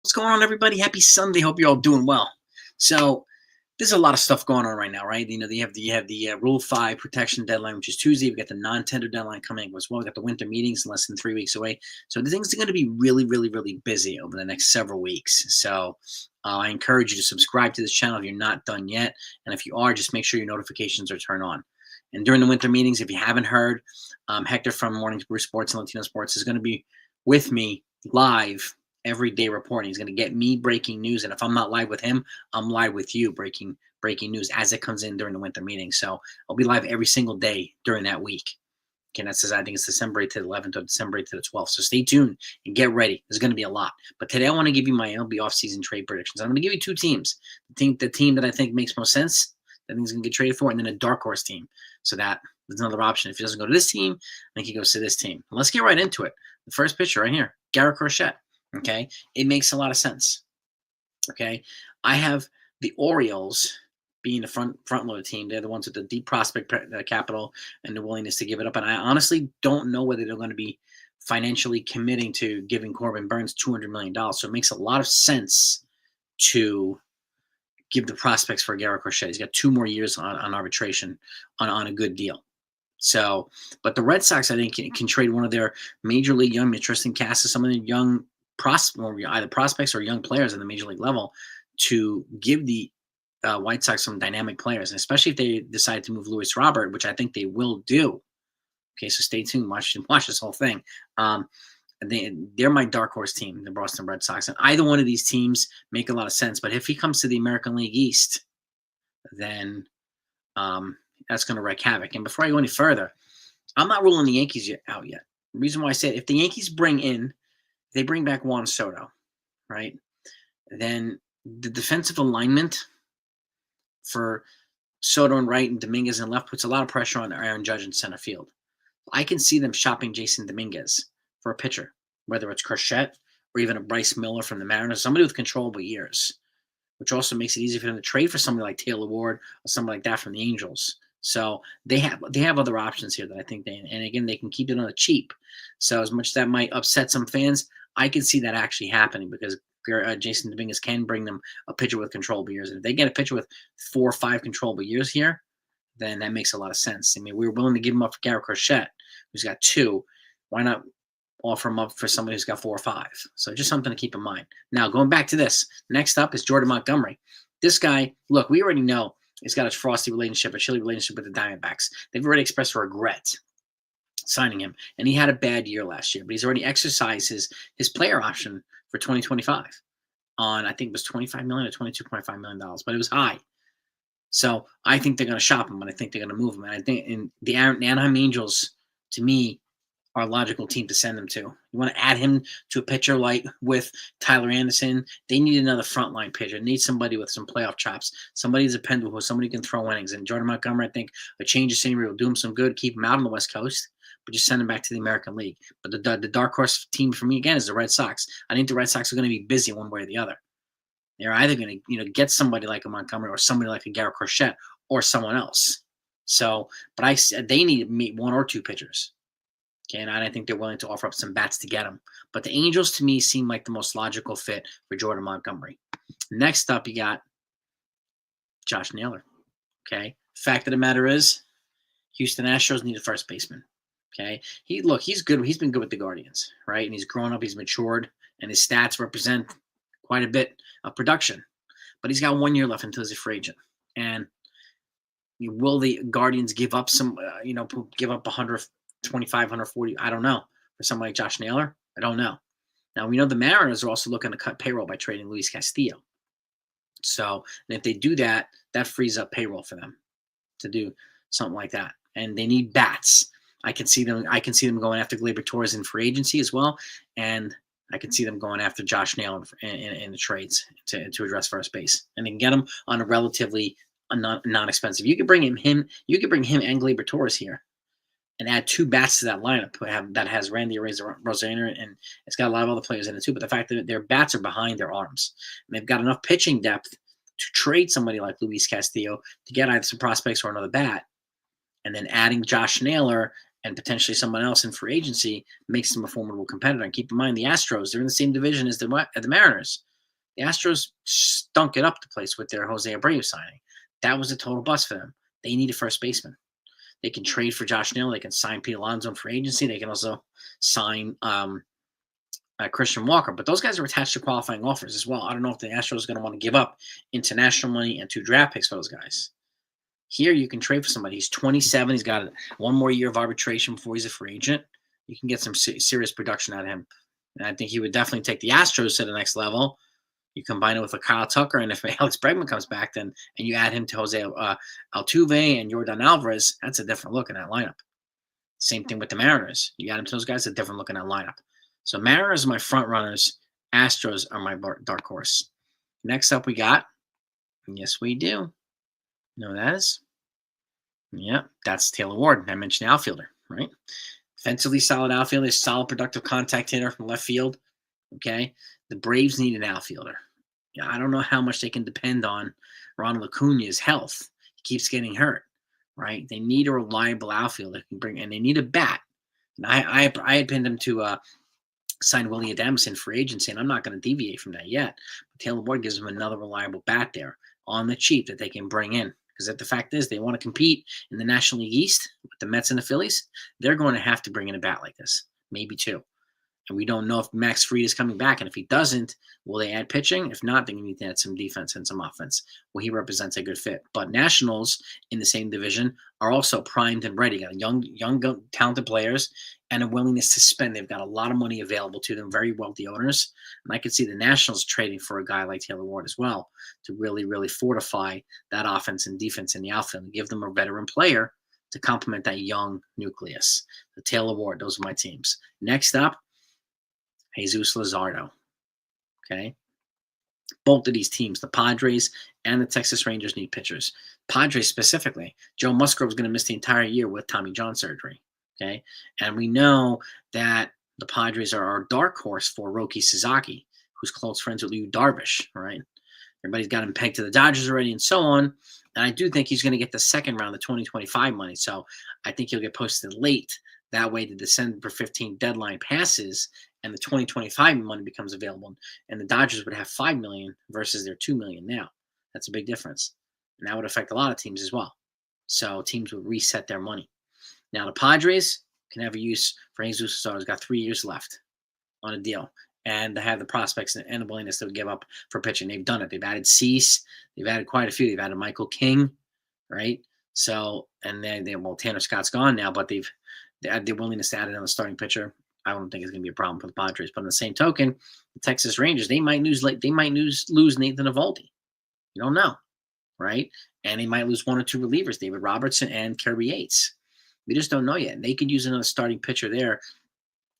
What's going on, everybody? Happy Sunday. Hope you're all doing well. So there's a lot of stuff going on right now, right? You have the Rule 5 protection deadline, which is Tuesday. We got the non-tender deadline coming as well. We got the winter meetings in less than 3 weeks away. So the things are going to be really, really, really busy over the next several weeks. So I encourage you to subscribe to this channel if you're not done yet. And if you are, just make sure your notifications are turned on. And during the winter meetings, if you haven't heard, Hector from Mornings Brew Sports and Latino Sports is going to be with me live every day reporting. He's going to get me breaking news, and if I'm not live with him, I'm live with you breaking news as it comes in during the winter meeting. So I'll be live every single day during that week. Okay, that says I think it's December 8th to the 11th or December 8th to the 12th. So stay tuned and get ready. There's going to be a lot. But today I want to give you my Mlb offseason trade predictions. I'm going to give you two teams. The team that I think makes most sense, that I think is going to get traded for, and then a dark horse team. So that there's another option. If he doesn't go to this team, I think he goes to this team. Let's get right into it. The first pitcher right here, Garrett Crochet. Okay, it makes a lot of sense. Okay, I have the Orioles being the front loader team. They're the ones with the deep prospect capital and the willingness to give it up. And I honestly don't know whether they're going to be financially committing to giving Corbin Burns $200 million. So it makes a lot of sense to give the prospects for Garrett Crochet. He's got 2 more years on arbitration on a good deal. So, but the Red Sox, I think, can trade one of their major league young, interesting casts of some of the young either prospects or young players at the major league level to give the White Sox some dynamic players, and especially if they decide to move Luis Robert, which I think they will do. Okay, so stay tuned. Watch this whole thing. They're my dark horse team, the Boston Red Sox, and either one of these teams make a lot of sense. But if he comes to the American League East, then that's going to wreak havoc. And before I go any further, I'm not ruling the Yankees out yet. The reason why I said if the Yankees they bring back Juan Soto, right? Then the defensive alignment for Soto in right and Dominguez in left puts a lot of pressure on Aaron Judge in center field. I can see them shopping Jason Dominguez for a pitcher, whether it's Crochet or even a Bryce Miller from the Mariners, somebody with controllable years, which also makes it easy for them to trade for somebody like Taylor Ward or somebody like that from the Angels. So they have other options here that I think and again, they can keep it on the cheap. So as much as that might upset some fans, I can see that actually happening because Jason Dominguez can bring them a pitcher with controllable years. And if they get a pitcher with 4 or 5 controllable years here, then that makes a lot of sense. I mean, we were willing to give him up for Garrett Crochet, who's got 2. Why not offer him up for somebody who's got 4 or 5? So just something to keep in mind. Now, going back to this, next up is Jordan Montgomery. This guy, look, we already know he's got a frosty relationship, a chilly relationship with the Diamondbacks. They've already expressed regret signing him, and he had a bad year last year, but he's already exercised his player option for 2025 on, I think it was $25 million or $22.5 million, but it was high. So I think they're going to shop him, and I think they're going to move him. And I think the Anaheim Angels, to me, are a logical team to send him to. You want to add him to a pitcher like with Tyler Anderson. They need another frontline pitcher. They need somebody with some playoff chops. Somebody's dependable, somebody who can throw innings. And Jordan Montgomery, I think a change of scenery will do him some good, keep him out on the West Coast, but just send him back to the American League. But the dark horse team for me, again, is the Red Sox. I think the Red Sox are going to be busy one way or the other. They're either going to get somebody like a Montgomery or somebody like a Garrett Crochet or someone else. So, but they need to meet 1 or 2 pitchers. Okay, and I think they're willing to offer up some bats to get them. But the Angels, to me, seem like the most logical fit for Jordan Montgomery. Next up, you got Josh Naylor. Okay, fact of the matter is, Houston Astros need a first baseman. Okay, he's good. He's been good with the Guardians, right? And he's grown up. He's matured, and his stats represent quite a bit of production. But he's got 1 year left until he's a free agent. And will the Guardians give up give up 125, 140? I don't know. For somebody like Josh Naylor, I don't know. Now, we know the Mariners are also looking to cut payroll by trading Luis Castillo. So, and if they do that, that frees up payroll for them to do something like that. And they need bats. I can see them going after Gleyber Torres in free agency as well, and I can see them going after Josh Naylor in the trades to address first base, and they can get him on a relatively non-expensive. You could bring him and Gleyber Torres here, and add 2 bats to that lineup that has Randy Rosaner, and it's got a lot of other players in it too. But the fact that their bats are behind their arms, and they've got enough pitching depth to trade somebody like Luis Castillo to get either some prospects or another bat, and then adding Josh Naylor and potentially someone else in free agency makes them a formidable competitor. And keep in mind, the Astros, they're in the same division as the Mariners. The Astros stunk it up the place with their Jose Abreu signing. That was a total bust for them. They need a first baseman. They can trade for Josh Naylor. They can sign Pete Alonso for agency. They can also sign Christian Walker. But those guys are attached to qualifying offers as well. I don't know if the Astros are going to want to give up international money and 2 draft picks for those guys. Here, you can trade for somebody. He's 27. He's got 1 more year of arbitration before he's a free agent. You can get some serious production out of him. And I think he would definitely take the Astros to the next level. You combine it with a Kyle Tucker, and if Alex Bregman comes back, then and you add him to Jose Altuve and Yordan Alvarez, that's a different look in that lineup. Same thing with the Mariners. You add him to those guys, a different look in that lineup. So Mariners are my front runners. Astros are my dark horse. Next up, we got, yes, we do. You know what that is? Yeah, that's Taylor Ward. I mentioned the outfielder, right? Defensively solid outfielder, solid productive contact hitter from left field. Okay, the Braves need an outfielder. Yeah, I don't know how much they can depend on Ronald Acuna's health. He keeps getting hurt, right? They need a reliable outfielder that can bring, and they need a bat. And I had pinned them to sign Willie Adamson for agency, and I'm not going to deviate from that yet. But Taylor Ward gives them another reliable bat there on the cheap that they can bring in. Because the fact is, they want to compete in the National League East with the Mets and the Phillies. They're going to have to bring in a bat like this, maybe 2. And we don't know if Max Fried is coming back. And if he doesn't, will they add pitching? If not, then you need to add some defense and some offense. Well, he represents a good fit. But Nationals in the same division are also primed and ready. Got young, talented players and a willingness to spend. They've got a lot of money available to them, very wealthy owners. And I could see the Nationals trading for a guy like Taylor Ward as well to really, really fortify that offense and defense in the outfield and give them a veteran player to complement that young nucleus. The Taylor Ward, those are my teams. Next up, Jesus Luzardo. Okay. Both of these teams, the Padres and the Texas Rangers, need pitchers. Padres specifically, Joe Musgrove is going to miss the entire year with Tommy John surgery. Okay. And we know that the Padres are our dark horse for Roki Sasaki, who's close friends with Yu Darvish. Right. Everybody's got him pegged to the Dodgers already and so on. And I do think he's going to get the second round of 2025 money. So I think he'll get posted late. That way the December 15th deadline passes and the 2025 money becomes available. And the Dodgers would have $5 million versus their $2 million now. That's a big difference. And that would affect a lot of teams as well. So teams would reset their money. Now the Padres can have a use for Jesus Luzardo. He's got 3 years left on a deal. And they have the prospects and the willingness to give up for pitching. They've done it. They've added Cease. They've added quite a few. They've added Michael King, right? So, and then Tanner Scott's gone now, but they've had their willingness to add another starting pitcher. I don't think it's going to be a problem for the Padres. But on the same token, the Texas Rangers, they might lose Nathan Eovaldi. You don't know, right? And they might lose 1 or 2 relievers, David Robertson and Kirby Yates. We just don't know yet. They could use another starting pitcher there.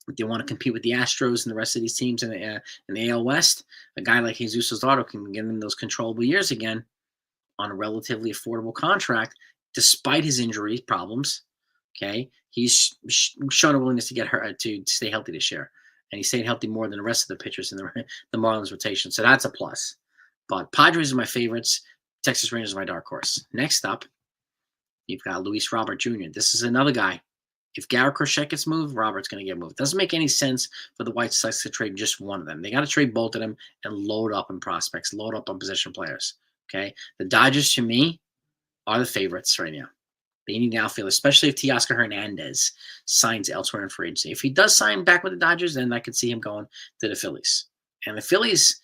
If they want to compete with the Astros and the rest of these teams in the AL West, a guy like Jesus Luzardo can get in those controllable years again on a relatively affordable contract, despite his injury problems. Okay, he's shown a willingness to get hurt to stay healthy this year, and he stayed healthy more than the rest of the pitchers in the Marlins rotation. So that's a plus. But Padres are my favorites. Texas Rangers are my dark horse. Next up, you've got Luis Robert Jr. This is another guy. If Garrett Crochet gets moved, Robert's going to get moved. It doesn't make any sense for the White Sox to trade just one of them. They got to trade both of them and load up on prospects, load up on position players. Okay, the Dodgers, to me, are the favorites right now. They need an outfielder, especially if Teoscar Hernandez signs elsewhere in free agency. If he does sign back with the Dodgers, then I could see him going to the Phillies. And the Phillies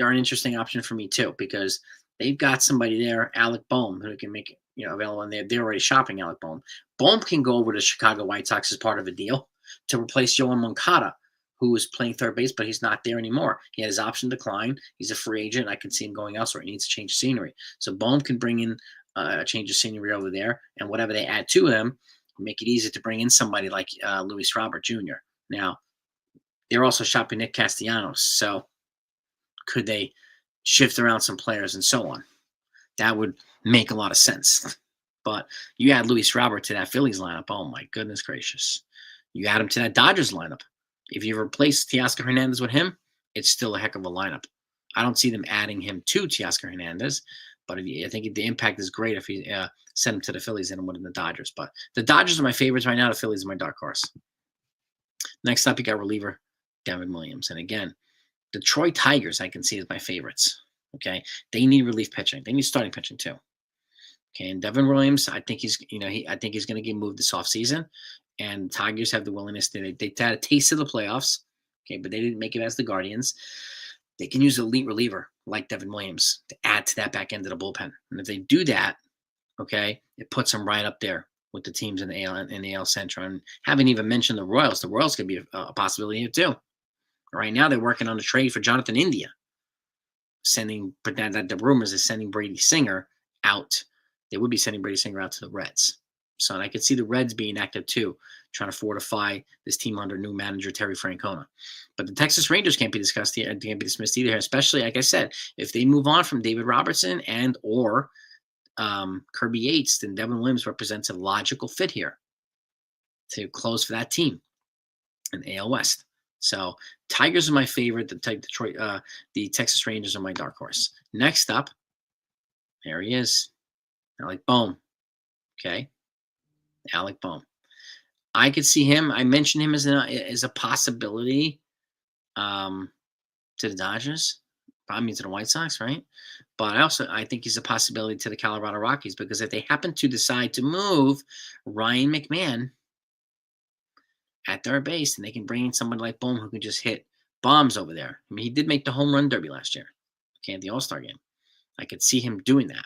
are an interesting option for me too, because they've got somebody there, Alec Bohm, who can make available, and they're already shopping Alec Bohm. Bohm can go over to Chicago White Sox as part of a deal to replace Yoan Moncada, who is playing third base, but he's not there anymore. He had his option decline. He's a free agent. I can see him going elsewhere. He needs to change scenery. So Bohm can bring in a change of scenery over there, and whatever they add to him, make it easy to bring in somebody like Luis Robert Jr. Now, they're also shopping Nick Castellanos, so could they shift around some players and so on? That would make a lot of sense. But you add Luis Robert to that Phillies lineup, oh my goodness gracious. You add him to that Dodgers lineup. If you replace Teoscar Hernandez with him, it's still a heck of a lineup. I don't see them adding him to Teoscar Hernandez, but I think the impact is great if he sent him to the Phillies and win the Dodgers. But the Dodgers are my favorites right now. The Phillies are my dark horse. Next up, you got reliever Devin Williams. And again, Detroit Tigers, I can see as my favorites. Okay, they need relief pitching. They need starting pitching too. Okay, and Devin Williams, I think he's, I think he's going to get moved this offseason. And Tigers have the willingness to, they had a taste of the playoffs. Okay, but they didn't make it as the Guardians. They can use an elite reliever like Devin Williams to add to that back end of the bullpen. And if they do that, okay, it puts them right up there with the teams in the AL Central. And haven't even mentioned the Royals. The Royals could be a possibility here too. Right now, they're working on a trade for Jonathan India, but that the rumors is sending Brady Singer out. They would be sending Brady Singer out to the Reds. So, and I could see the Reds being active too, trying to fortify this team under new manager Terry Francona. But the Texas Rangers can't be dismissed either, especially, like I said, if they move on from David Robertson and or Kirby Yates, then Devin Williams represents a logical fit here to close for that team in AL West. So Tigers are my favorite. The Texas Rangers are my dark horse. Next up, there he is, Alec Bohm. Okay, Alec Bohm. I could see him. I mentioned him as a possibility to the Dodgers. Probably to the White Sox, right? But I think he's a possibility to the Colorado Rockies, because if they happen to decide to move Ryan McMahon at third base, and they can bring in somebody like Bohm who can just hit bombs over there. I mean, he did make the home run derby last year, okay, at the All-Star game. I could see him doing that,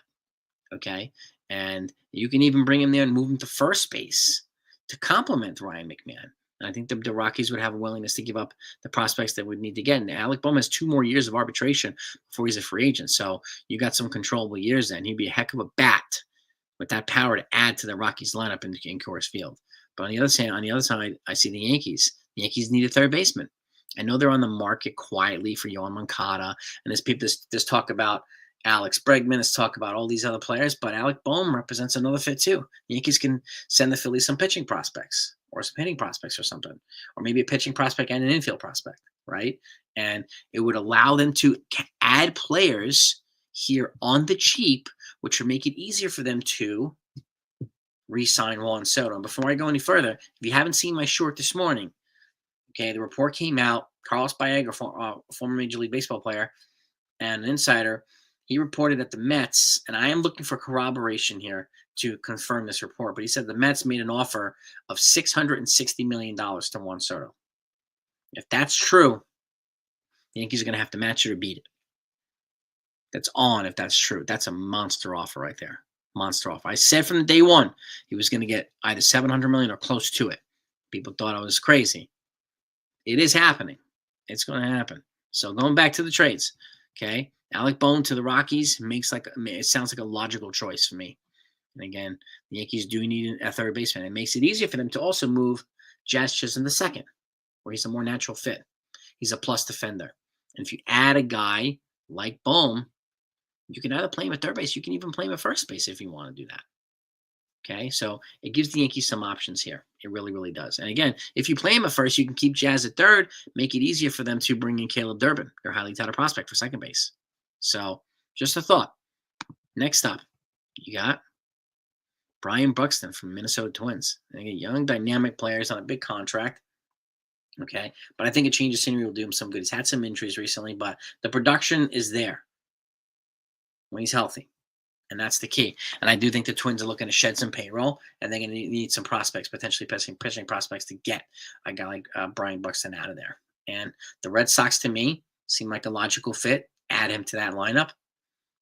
okay? And you can even bring him there and move him to first base to complement Ryan McMahon. And I think the Rockies would have a willingness to give up the prospects that would need to get. And Alec Bohm has 2 more years of arbitration before he's a free agent. So you got some controllable years then. He'd be a heck of a bat with that power to add to the Rockies lineup in Coors Field. But on the other side, I see the Yankees. The Yankees need a third baseman. I know they're on the market quietly for Yohan Moncada, and there's people there's talk about Alex Bregman, there's talk about all these other players, but Alec Bohm represents another fit too. The Yankees can send the Phillies some pitching prospects or some hitting prospects or something, or maybe a pitching prospect and an infield prospect, right? And it would allow them to add players here on the cheap, which would make it easier for them to re-sign Juan Soto. And before I go any further, if you haven't seen my short this morning, okay, the report came out. Carlos Baerga, former Major League Baseball player and an insider, he reported that the Mets, and I am looking for corroboration here to confirm this report, but he said the Mets made an offer of $660 million to Juan Soto. If that's true, the Yankees are going to have to match it or beat it. That's on if that's true. That's a monster offer right there. Monster offer. I said from day one he was going to get either $700 million or close to it. People thought I was crazy. It is happening. It's going to happen. So going back to the trades, okay, Alec Bohm to the Rockies it sounds like a logical choice for me. And again, the Yankees do need a third baseman. It makes it easier for them to also move Jazz Chisholm II, where he's a more natural fit. He's a plus defender. And if you add a guy like Bohm, you can either play him at third base. You can even play him at first base if you want to do that. Okay, so it gives the Yankees some options here. It really, really does. And again, if you play him at first, you can keep Jazz at third, make it easier for them to bring in Caleb Durbin, their highly touted prospect, for second base. So just a thought. Next up, you got Byron Buxton from Minnesota Twins. Again, young, dynamic players on a big contract. Okay, but I think a change of scenery will do him some good. He's had some injuries recently, but the production is there when he's healthy. And that's the key. And I do think the Twins are looking to shed some payroll, and they're going to need some prospects, potentially pitching prospects, to get a guy like Byron Buxton out of there. And the Red Sox, to me, seem like a logical fit. Add him to that lineup.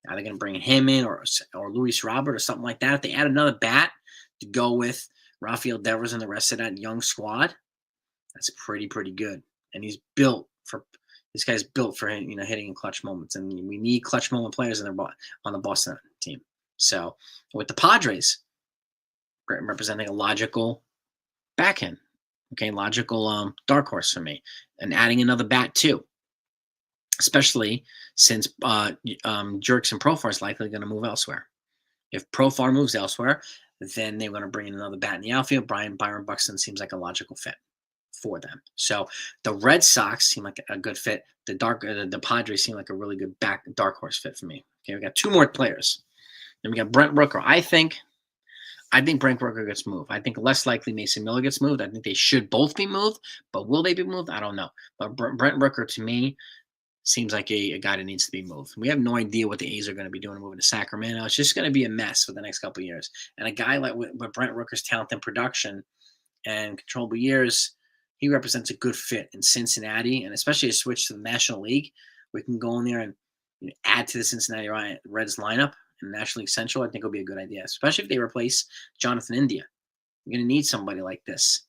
Are they going to bring him in or Luis Robert or something like that? If they add another bat to go with Rafael Devers and the rest of that young squad, that's pretty good. And this guy's built for hitting in clutch moments, and we need clutch moment players on the Boston team. So with the Padres representing a logical backhand, okay, logical dark horse for me, and adding another bat too, especially since Jerks and Profar is likely going to move elsewhere. If Profar moves elsewhere, then they're going to bring in another bat in the outfield. Byron Buxton seems like a logical fit for them. So the Red Sox seem like a good fit. The Padres seem like a really good dark horse fit for me. Okay, we got 2 more players. Then we got Brent Rooker. I think Brent Rooker gets moved. I think less likely Mason Miller gets moved. I think they should both be moved, but will they be moved? I don't know. But Brent Rooker, to me, seems like a guy that needs to be moved. We have no idea what the A's are going to be doing moving to Sacramento. It's just going to be a mess for the next couple of years. And a guy like with Brent Rooker's talent and production and controllable years, he represents a good fit in Cincinnati, and especially a switch to the National League. We can go in there and add to the Cincinnati Reds lineup in National League Central. I think it'll be a good idea, especially if they replace Jonathan India. You're going to need somebody like this.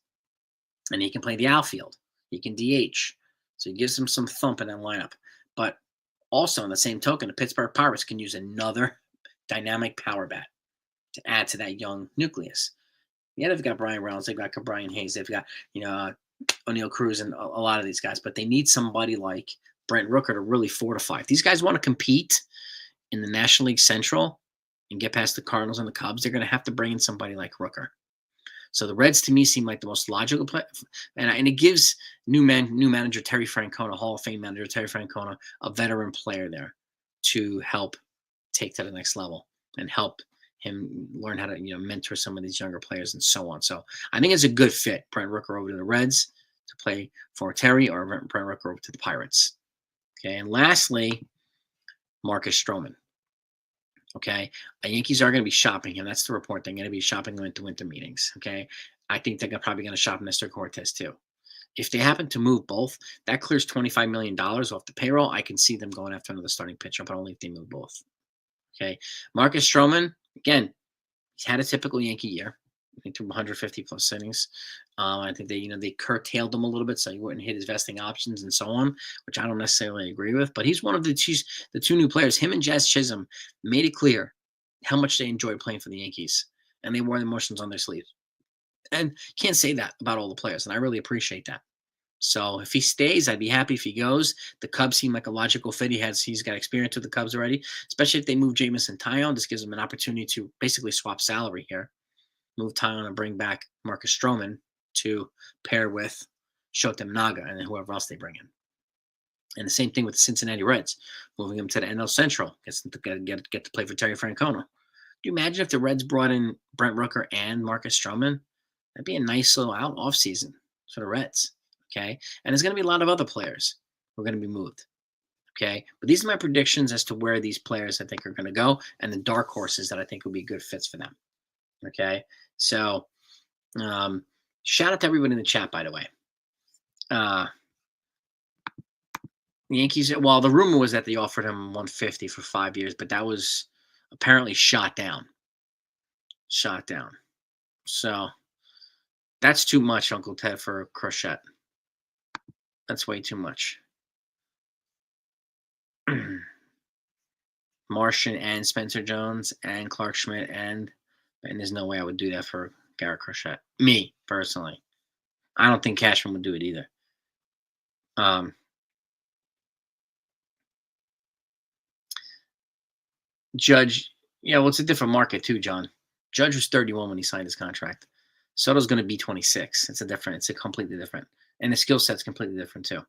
And he can play the outfield. He can DH. So he gives them some thump in that lineup. But also, in the same token, the Pittsburgh Pirates can use another dynamic power bat to add to that young nucleus. Yeah, they've got Brian Reynolds, they've got Brian Hayes, they've got O'Neill Cruz and a lot of these guys, but they need somebody like Brent Rooker to really fortify. If these guys want to compete in the National League Central and get past the Cardinals and the Cubs, they're going to have to bring in somebody like Rooker. So the Reds, to me, seem like the most logical play, and it gives new manager Terry Francona, Hall of Fame manager Terry Francona, a veteran player there to help take to the next level and help him learn how to mentor some of these younger players and so on. So I think it's a good fit. Brent Rooker over to the Reds to play for Terry, or Brent Rooker over to the Pirates. Okay, and lastly, Marcus Stroman. Okay, the Yankees are going to be shopping him. That's the report. They're going to be shopping him into winter meetings. Okay, I think they're probably going to shop Mr. Cortez too. If they happen to move both, that clears $25 million off the payroll. I can see them going after another starting pitcher, but only if they move both. Okay, Marcus Stroman, again, he's had a typical Yankee year. I think 150 plus innings. I think they curtailed him a little bit so he wouldn't hit his vesting options and so on, which I don't necessarily agree with. But he's one of the two new players. Him and Jazz Chisholm made it clear how much they enjoyed playing for the Yankees, and they wore the emotions on their sleeves. And can't say that about all the players, and I really appreciate that. So if he stays, I'd be happy. If he goes, the Cubs seem like a logical fit. He's got experience with the Cubs already, especially if they move Jamison Taillon. This gives him an opportunity to basically swap salary here. Move Taillon and bring back Marcus Stroman to pair with Shotem Naga and whoever else they bring in. And the same thing with the Cincinnati Reds, moving him to the NL Central. Gets to get to play for Terry Francona. Do you imagine if the Reds brought in Brent Rooker and Marcus Stroman? That'd be a nice little off-season for the Reds. Okay, and there's going to be a lot of other players who are going to be moved. Okay, but these are my predictions as to where these players I think are going to go, and the dark horses that I think will be good fits for them. Okay, so shout out to everybody in the chat, by the way. The Yankees, well, the rumor was that they offered him 150 for 5 years, but that was apparently shot down. So that's too much, Uncle Ted, for Crochet. That's way too much. Martian and Spencer Jones and Clark Schmidt and there's no way I would do that for Garrett Crochet. Me, personally. I don't think Cashman would do it either. Judge, well, it's a different market too, John. Judge was 31 when he signed his contract. Soto's going to be 26. It's a completely different. And the skill set's completely different too.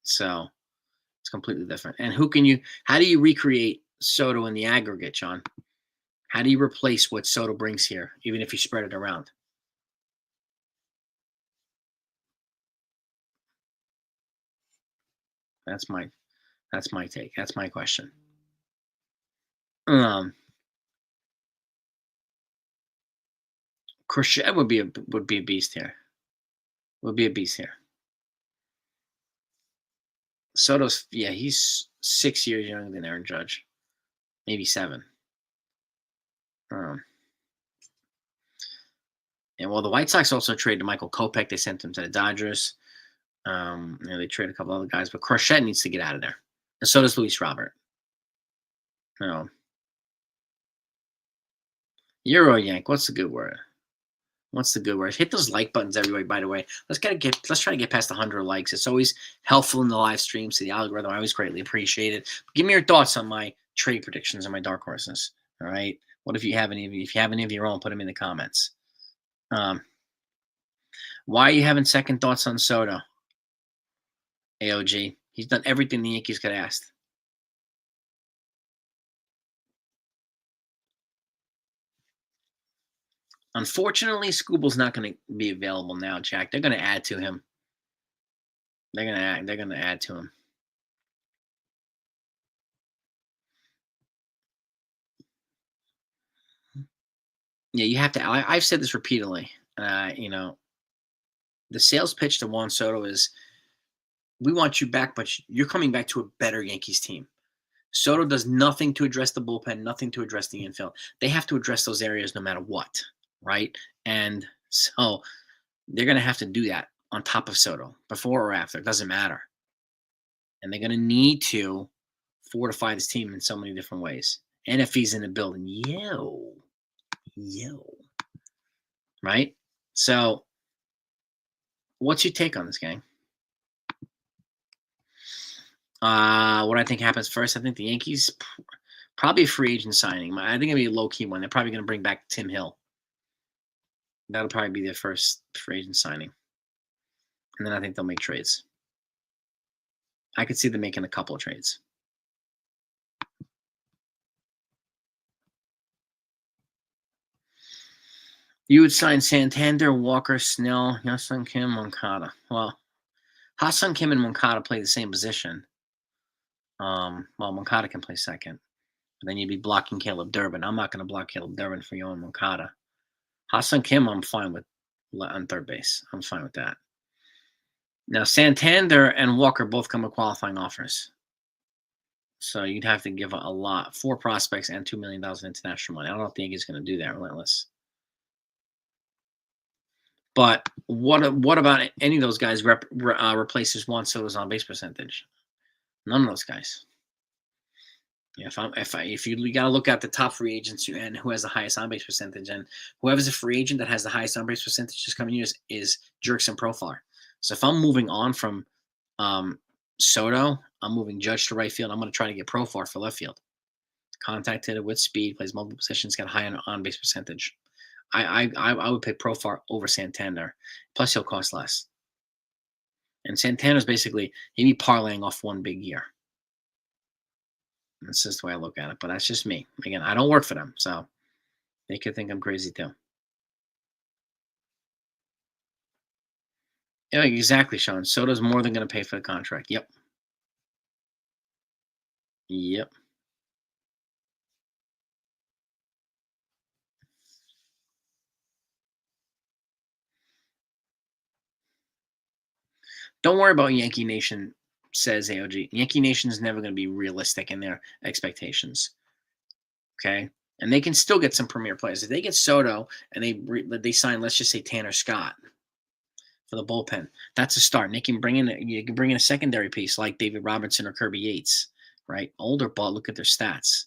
So it's completely different. And how do you recreate Soto in the aggregate, John? How do you replace what Soto brings here, even if you spread it around? That's my take. That's my question. Crochet would be a beast here. Soto's, he's 6 years younger than Aaron Judge, maybe 7. And well, the White Sox also traded Michael Kopech. They sent him to the Dodgers. They traded a couple other guys, but Crochet needs to get out of there. And so does Luis Robert. Euro Yank. What's the good word? Hit those like buttons, everybody, by the way. Let's try to get past 100 likes. It's always helpful in the live streams to the algorithm. I always greatly appreciate it. Give me your thoughts on my trade predictions and my dark horses. All right. What if you have any of your own, put them in the comments. Why are you having second thoughts on Soto? AOG. He's done everything the Yankees could ask. Unfortunately, Skubal's not going to be available now, Jack. They're going to add to him. They're gonna add to him. Yeah, you have to. I've said this repeatedly. You know, the sales pitch to Juan Soto is, we want you back, but you're coming back to a better Yankees team. Soto does nothing to address the bullpen, nothing to address the infield. They have to address those areas no matter what, right? And so they're going to have to do that on top of Soto, before or after. It doesn't matter. And they're going to need to fortify this team in so many different ways. And if he's in the building, yo, right? So what's your take on this, gang? What I think happens first, I think the Yankees probably a free agent signing. I think it'll be a low-key one. They're probably going to bring back Tim Hill. That'll probably be their first free agent signing. And then I think they'll make trades. I could see them making a couple of trades. You would sign Santander, Walker, Snell, Ha-Seong Kim, Moncada. Well, Ha-Seong Kim and Moncada play the same position. Well, Moncada can play second. But then you'd be blocking Caleb Durbin. I'm not going to block Caleb Durbin for Yohan Moncada. Ha-Seong Kim, I'm fine with on third base. I'm fine with that. Now, Santander and Walker both come with qualifying offers. So you'd have to give a lot. 4 prospects and $2 million in international money. I don't know if the Yankees going to do that. Relentless. But what about any of those guys replaces Juan Soto's on base percentage? None of those guys. Yeah, if you got to look at the top free agents and who has the highest on base percentage, and whoever's a free agent that has the highest on base percentage this coming years is Jurickson Profar. So if I'm moving on from Soto, I'm moving Judge to right field. I'm going to try to get Profar for left field. Contact hitter with speed, plays multiple positions, got high on base percentage. I would pick Profar over Santander. Plus, he'll cost less. And Santander's basically, he'd be parlaying off one big year. That's just the way I look at it. But that's just me. Again, I don't work for them, so they could think I'm crazy too. Yeah, exactly, Sean. Soto's more than going to pay for the contract. Yep. Don't worry about Yankee Nation, says AOG. Yankee Nation is never going to be realistic in their expectations. Okay? And they can still get some premier players. If they get Soto and they sign, let's just say, Tanner Scott for the bullpen, that's a start. And you can bring in a secondary piece like David Robertson or Kirby Yates, right? Older, but look at their stats.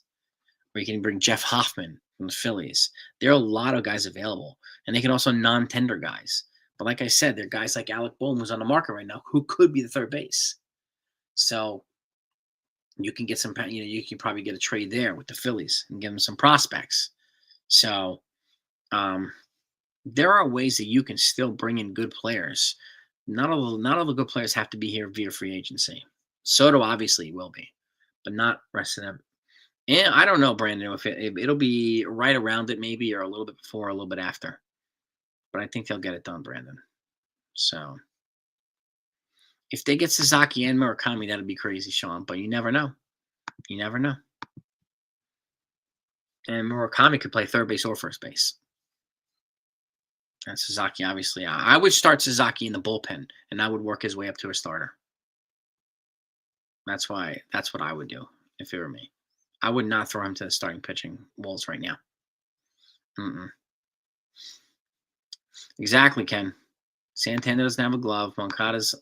Or you can bring Jeff Hoffman from the Phillies. There are a lot of guys available. And they can also non-tender guys. But like I said, there are guys like Alec Bohm who's on the market right now who could be the third base. So you can get some, you can probably get a trade there with the Phillies and give them some prospects. So there are ways that you can still bring in good players. Not all the good players have to be here via free agency. Soto obviously will be, but not rest of them. And I don't know, Brandon, if it'll be right around it maybe, or a little bit before, or a little bit after. But I think they'll get it done, Brandon. So if they get Sasaki and Murakami, that'd be crazy, Sean. But you never know. You never know. And Murakami could play third base or first base. And Sasaki, obviously. I would start Sasaki in the bullpen, and I would work his way up to a starter. That's what I would do if it were me. I would not throw him to the starting pitching walls right now. Exactly, Ken. Santander doesn't have a glove. Moncada's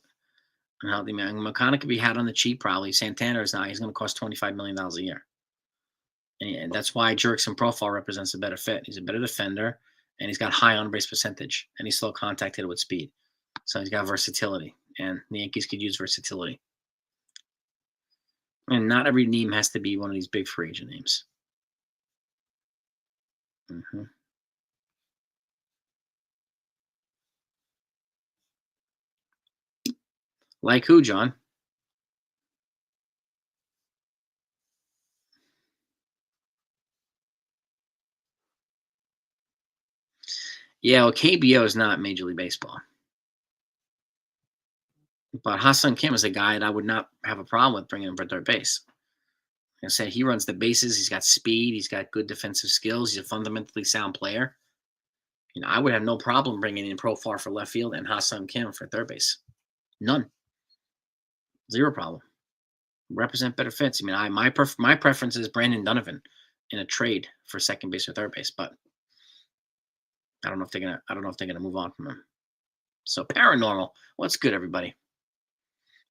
unhealthy, man. Moncada could be had on the cheap, probably. Santander is not. He's going to cost $25 million a year. And that's why Jurickson Profar represents a better fit. He's a better defender, and he's got high on-base percentage, and he's still contact hitter with speed. So he's got versatility, and the Yankees could use versatility. And not every name has to be one of these big free agent names. Like who, John? Yeah, well, KBO is not Major League Baseball. But Ha-Seong Kim is a guy that I would not have a problem with bringing him for third base. Like I said, he runs the bases. He's got speed. He's got good defensive skills. He's a fundamentally sound player. I would have no problem bringing in Profar for left field and Ha-Seong Kim for third base. None. Zero problem. Represent better fits. My preference is Brandon Donovan in a trade for second base or third base, but I don't know if they're gonna move on from him. So paranormal. What's good, everybody?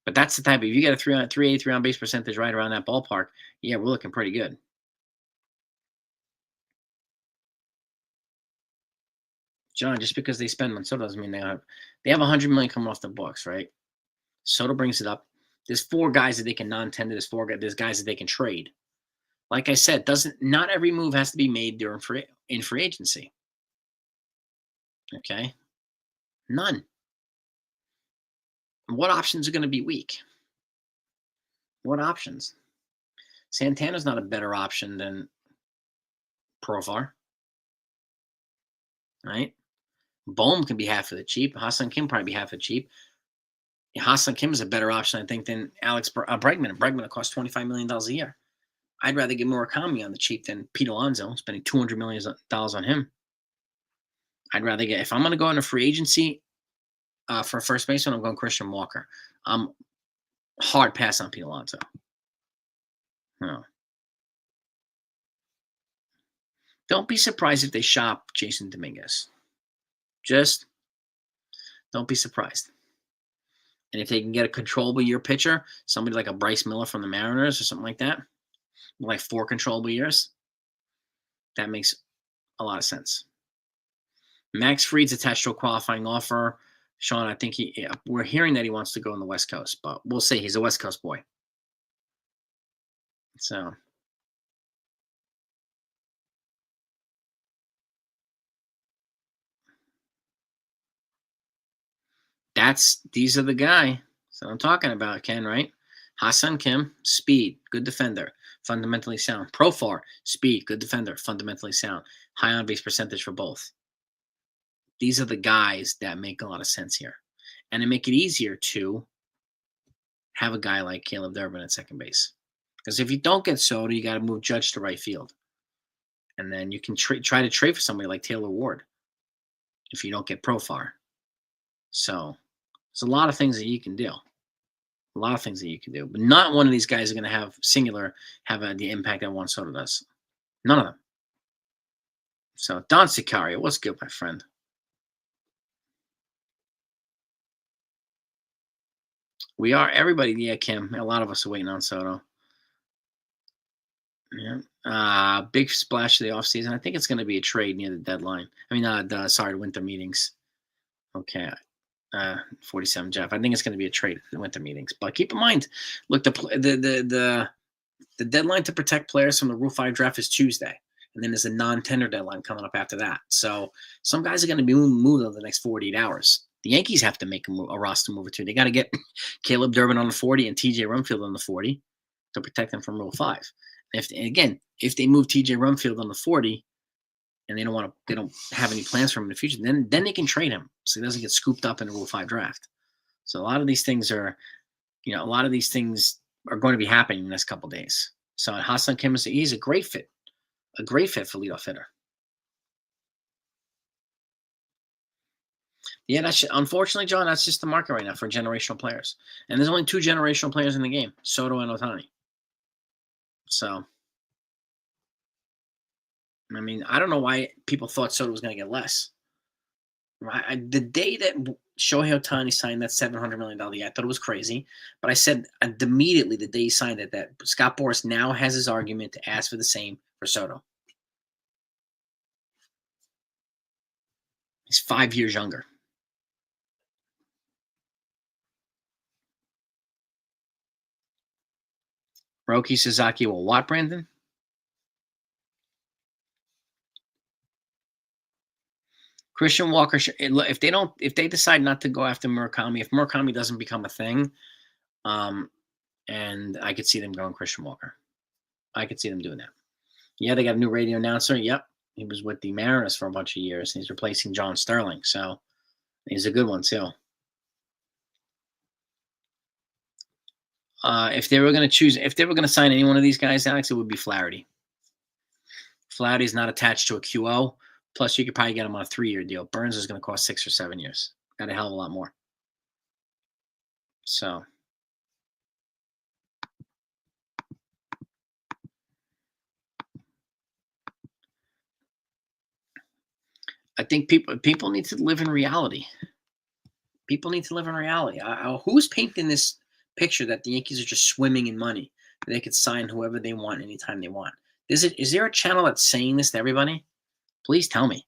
But that's the type of, if you get a 383 on base percentage right around that ballpark, yeah, we're looking pretty good. John, just because they spend on Soto doesn't mean they have $100 million coming off the books, right? Soto brings it up. There's 4 guys that they can non-tender. There's guys that they can trade. Like I said, not every move has to be made in free agency. Okay, none. What options are going to be weak? What options? Santana's not a better option than Profar, right? Bohm can be half of the cheap. Ha-Seong Kim probably be half of the cheap. Ha-Seong Kim is a better option, I think, than Alex Bregman. Bregman costs $25 million a year. I'd rather get Murakami on the cheap than Pete Alonso, spending $200 million on him. I'd rather get, if I'm going to go into free agency for first baseman, I'm going Christian Walker. I'm hard pass on Pete Alonso. No. Don't be surprised if they shop Jason Dominguez. Just don't be surprised. And if they can get a controllable year pitcher, somebody like a Bryce Miller from the Mariners or something like that, like 4 controllable years, that makes a lot of sense. Max Fried's attached to a qualifying offer. Sean, I think we're hearing that he wants to go on the West Coast, but we'll see. He's a West Coast boy. So these are the guy. So I'm talking about, Ken, right? Ha-Seong Kim, speed, good defender, fundamentally sound. Profar, speed, good defender, fundamentally sound. High on base percentage for both. These are the guys that make a lot of sense here. And to make it easier to have a guy like Caleb Durbin at second base. Because if you don't get Soto, you got to move Judge to right field. And then you can try to trade for somebody like Taylor Ward if you don't get Profar. So there's a lot of things that you can do. A lot of things that you can do. But not one of these guys are going to have the impact that Juan Soto does. None of them. So Don Sicario, what's good, my friend? We are, everybody, yeah, Kim. A lot of us are waiting on Soto. Yeah. Big splash of the offseason. I think it's going to be a trade near the deadline. I mean, the winter meetings. Okay. 47 Jeff. I think it's going to be a trade at the winter meetings. But keep in mind, look, the deadline to protect players from the Rule 5 draft is Tuesday. And then there's a non-tender deadline coming up after that. So some guys are going to be moved over the next 48 hours. The Yankees have to make a roster move or two. They got to get Caleb Durbin on the 40 and TJ Rumfield on the 40 to protect them from Rule 5. If they move TJ Rumfield on the 40 and they don't have any plans for him in the future, then they can trade him so he doesn't get scooped up in a Rule 5 draft. So a lot of these things are going to be happening in the next couple of days. So Ha-Seong Kim, he's a great fit for leadoff hitter. Yeah, unfortunately, John, that's just the market right now for generational players. And there's only 2 generational players in the game, Soto and Ohtani. So, I mean, I don't know why people thought Soto was going to get less. The day that Shohei Ohtani signed that $700 million deal, I thought it was crazy. But I said immediately the day he signed it that Scott Boras now has his argument to ask for the same for Soto. He's 5 years younger. Roki Sasaki will what, Brandon? Christian Walker, if they decide not to go after Murakami, if Murakami doesn't become a thing, and I could see them going Christian Walker. I could see them doing that. Yeah, they got a new radio announcer. Yep. He was with the Mariners for a bunch of years, and he's replacing John Sterling. So he's a good one, too. If they were going to sign any one of these guys, Alex, it would be Flaherty. Flaherty is not attached to a QO. Plus, you could probably get him on a 3-year deal. Burns is going to cost 6 or 7 years. Got a hell of a lot more. So, I think people need to live in reality. People need to live in reality. Who's painting this picture that the Yankees are just swimming in money? They could sign whoever they want anytime they want. Is there a channel that's saying this to everybody? Please tell me.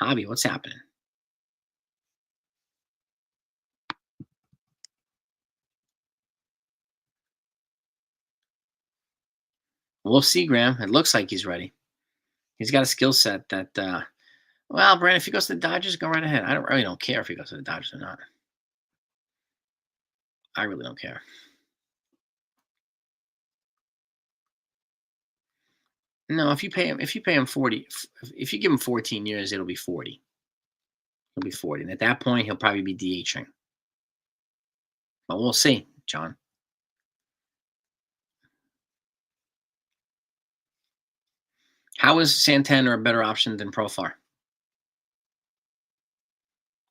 Javi, what's happening? We'll see, Graham. It looks like he's ready. He's got a skill set that, well, Brandon, if he goes to the Dodgers, go right ahead. I really don't care if he goes to the Dodgers or not. I really don't care. No, if you pay him 40, if you give him 14 years, it'll be 40. He'll be 40. And at that point, he'll probably be DHing. But we'll see, John. How is Santana a better option than Profar?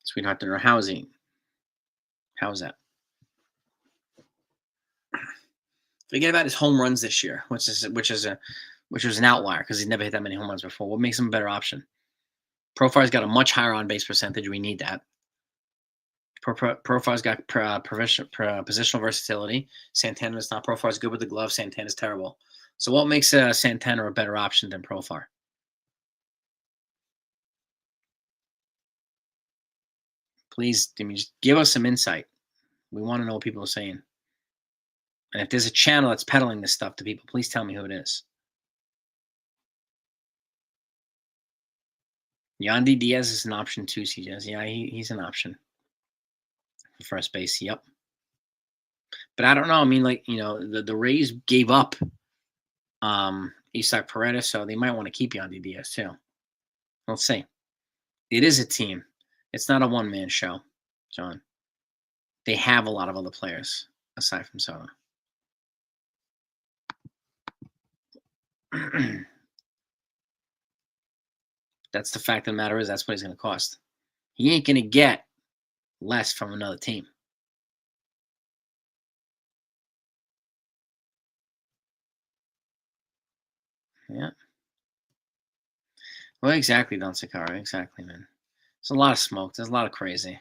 Sweetheart dinner. How is he? How is that? Forget about his home runs this year, which was an outlier because he's never hit that many home runs before. What makes him a better option? Profar's got a much higher on-base percentage. We need that. Profar's got positional versatility. Santana's not. Profar's good with the glove. Santana's terrible. So what makes Santana a better option than Profar? Please, just give us some insight. We want to know what people are saying. And if there's a channel that's peddling this stuff to people, please tell me who it is. Yandy Diaz is an option too, CJ. Yeah, he's an option. First base, yep. But I don't know. I mean, the Rays gave up Isaac Paredes, so they might want to keep Yandy Diaz too. Let's see. It is a team. It's not a one-man show, John. They have a lot of other players aside from Soto. That's the fact of the matter is that's what he's going to cost. He ain't going to get less from another team. Yeah. Well, exactly, Don Sakara. Exactly, man. There's a lot of smoke. There's a lot of crazy.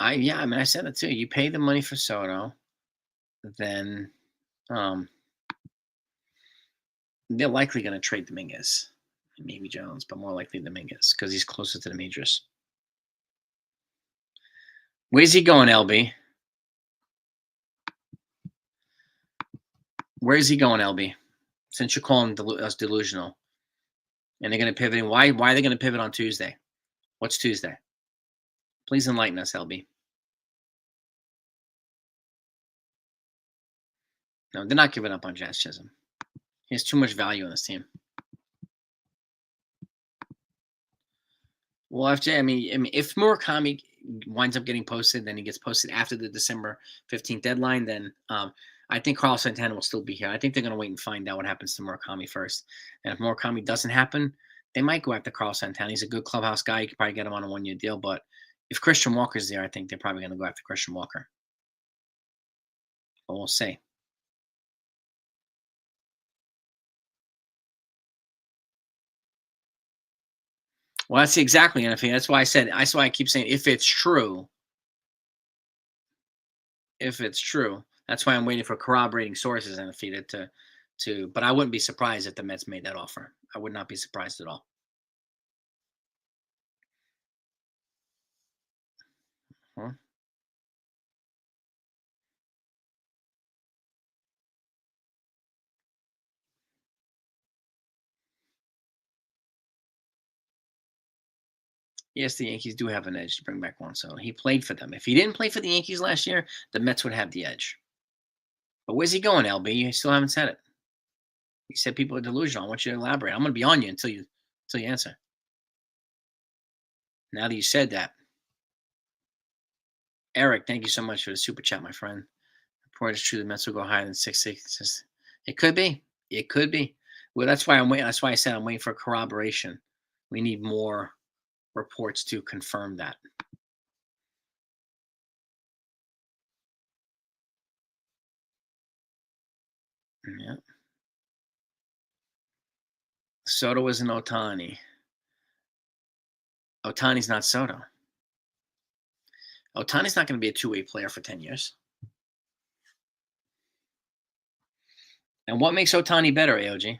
I said it too. You pay the money for Soto, then they're likely going to trade Dominguez. Maybe Jones, but more likely Dominguez because he's closer to the majors. Where's he going, LB? Where's he going, LB? Since you're calling us delusional. And they're going to pivot. Why are they going to pivot on Tuesday? What's Tuesday? Please enlighten us, LB. No, they're not giving up on Jazz Chisholm. He has too much value on this team. Well, if Murakami winds up getting posted, then he gets posted after the December 15th deadline, then I think Carlos Santana will still be here. I think they're going to wait and find out what happens to Murakami first. And if Murakami doesn't happen, they might go after Carlos Santana. He's a good clubhouse guy. You could probably get him on a 1-year deal. But if Christian Walker's there, I think they're probably going to go after Christian Walker. But we'll see. Well, that's exactly NFA. That's why I keep saying if it's true. If it's true. That's why I'm waiting for corroborating sources and NFA but I wouldn't be surprised if the Mets made that offer. I would not be surprised at all. Huh? Yes, the Yankees do have an edge to bring back Juan Soto. He played for them. If he didn't play for the Yankees last year, the Mets would have the edge. But where's he going, LB? You still haven't said it. You said people are delusional. I want you to elaborate. I'm going to be on you until you answer. Now that you said that. Eric, thank you so much for the super chat, my friend. Report is true. The Mets will go higher than 6-6. It could be. It could be. Well, that's why I'm waiting. That's why I said I'm waiting for corroboration. We need more reports to confirm that. Yeah. Soto is an Ohtani. Ohtani's not Soto. Ohtani's not going to be a two-way player for 10 years. And what makes Ohtani better, AOG?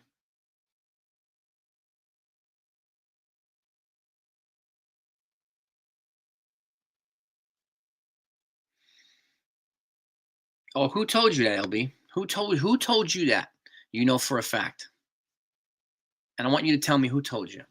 Oh, who told you that, LB? Who told you that? You know for a fact. And I want you to tell me who told you.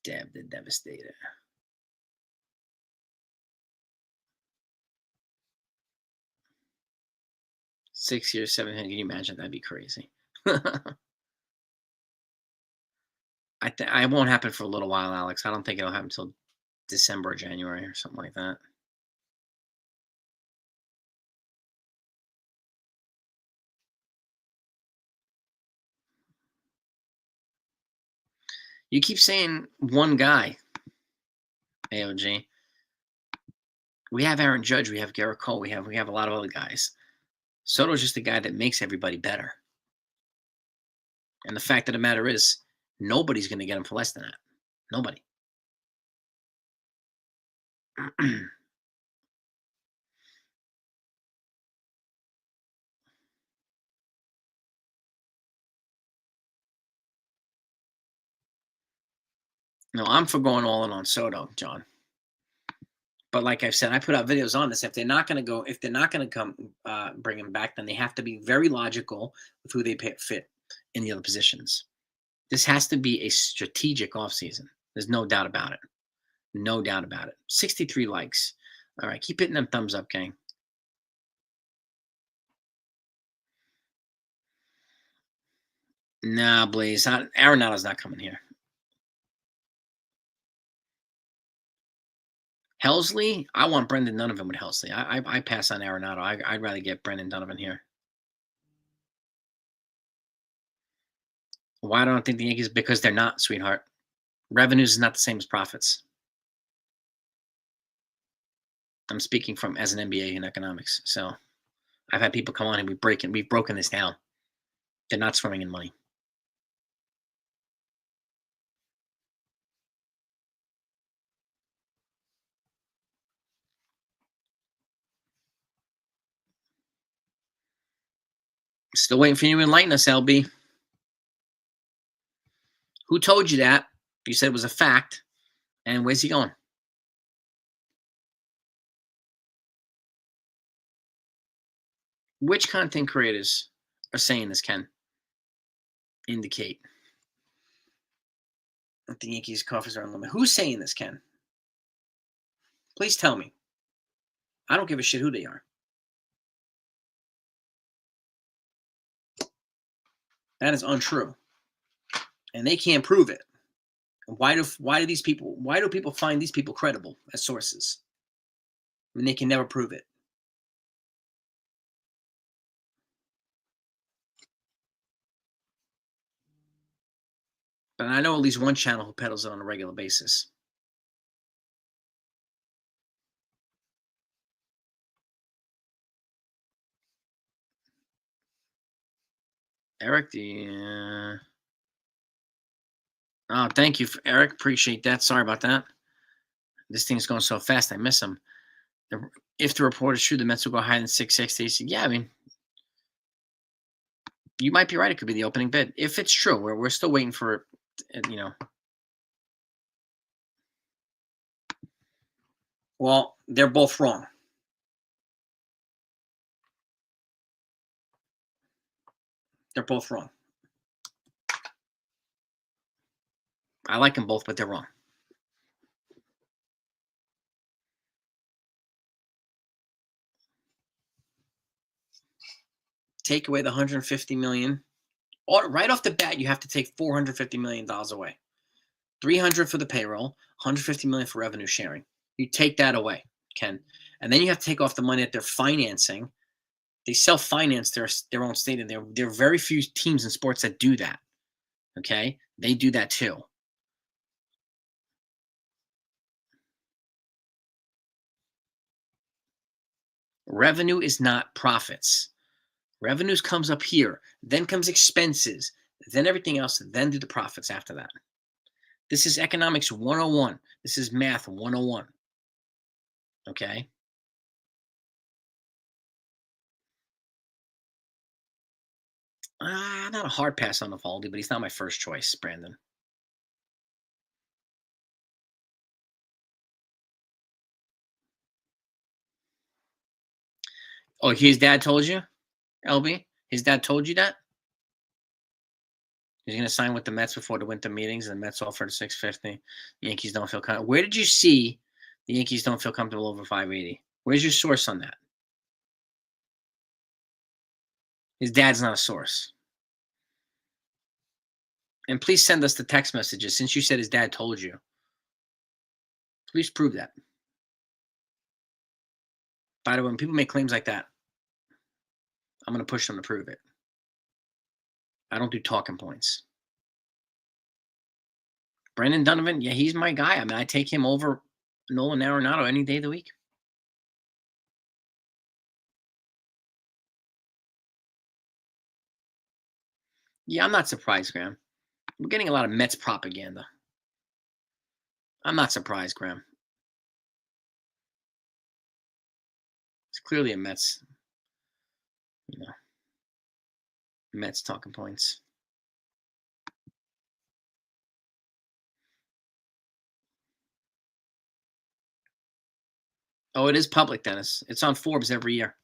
Deb the Devastator. $6 years, $700. Can you imagine? That'd be crazy. I won't happen for a little while, Alex. I don't think it'll happen until December or January or something like that. You keep saying one guy, AOG. We have Aaron Judge. We have Garrett Cole. We have a lot of other guys. Soto's just the guy that makes everybody better. And the fact of the matter is, nobody's going to get him for less than that. Nobody. No, I'm for going all in on Soto, John. But like I've said, I put out videos on this. If they're not going to come bring him back, then they have to be very logical with who they fit in the other positions. This has to be a strategic offseason. There's no doubt about it. No doubt about it. 63 likes. All right, keep hitting them thumbs up, gang. Nah, Blaze. Arenado's not coming here. Helsley, I want Brendan Donovan with Helsley. I pass on Arenado. I'd rather get Brendan Donovan here. Why don't I think the Yankees? Because they're not, sweetheart. Revenues is not the same as profits. I'm speaking from as an MBA in economics. So I've had people come on and we've broken this down. They're not swimming in money. Still waiting for you to enlighten us, LB. Who told you that? You said it was a fact. And where's he going? Which content creators are saying this, Ken? Indicate. I think Yankees coffers are unlimited. Who's saying this, Ken? Please tell me. I don't give a shit who they are. That is untrue. And they can't prove it. Why do people find these people credible as sources? I mean, they can never prove it. But I know at least one channel who peddles it on a regular basis. Eric, oh, thank you, Eric. Appreciate that. Sorry about that. This thing's going so fast, I miss him. If the report is true, the Mets will go higher than 660. Yeah, I mean, you might be right. It could be the opening bid. If it's true, we're still waiting for, Well, they're both wrong. They're both wrong. I like them both, but they're wrong. Take away the $150 million. Right off the bat, you have to take $450 million away. $300 for the payroll, $150 million for revenue sharing. You take that away, Ken. And then you have to take off the money that they're financing. They self-finance their own stadium. There are very few teams in sports that do that. Okay? They do that too. Revenue is not profits. Revenues comes up here, then comes expenses, then everything else, then do the profits after that. This is economics 101. This is math 101. Okay? Not a hard pass on Eovaldi, but he's not my first choice, Brandon. Oh, his dad told you, LB? His dad told you that? He's going to sign with the Mets before the winter meetings, and the Mets offered $650. The Yankees don't feel comfortable. Where did you see the Yankees don't feel comfortable over $580? Where's your source on that? His dad's not a source. And please send us the text messages since you said his dad told you. Please prove that. By the way, when people make claims like that, I'm going to push them to prove it. I don't do talking points. Brendan Donovan, yeah, he's my guy. I mean, I take him over Nolan Arenado any day of the week. Yeah, I'm not surprised, Graham. We're getting a lot of Mets propaganda. I'm not surprised, Graham. It's clearly a Mets, Mets talking points. Oh, it is public, Dennis. It's on Forbes every year.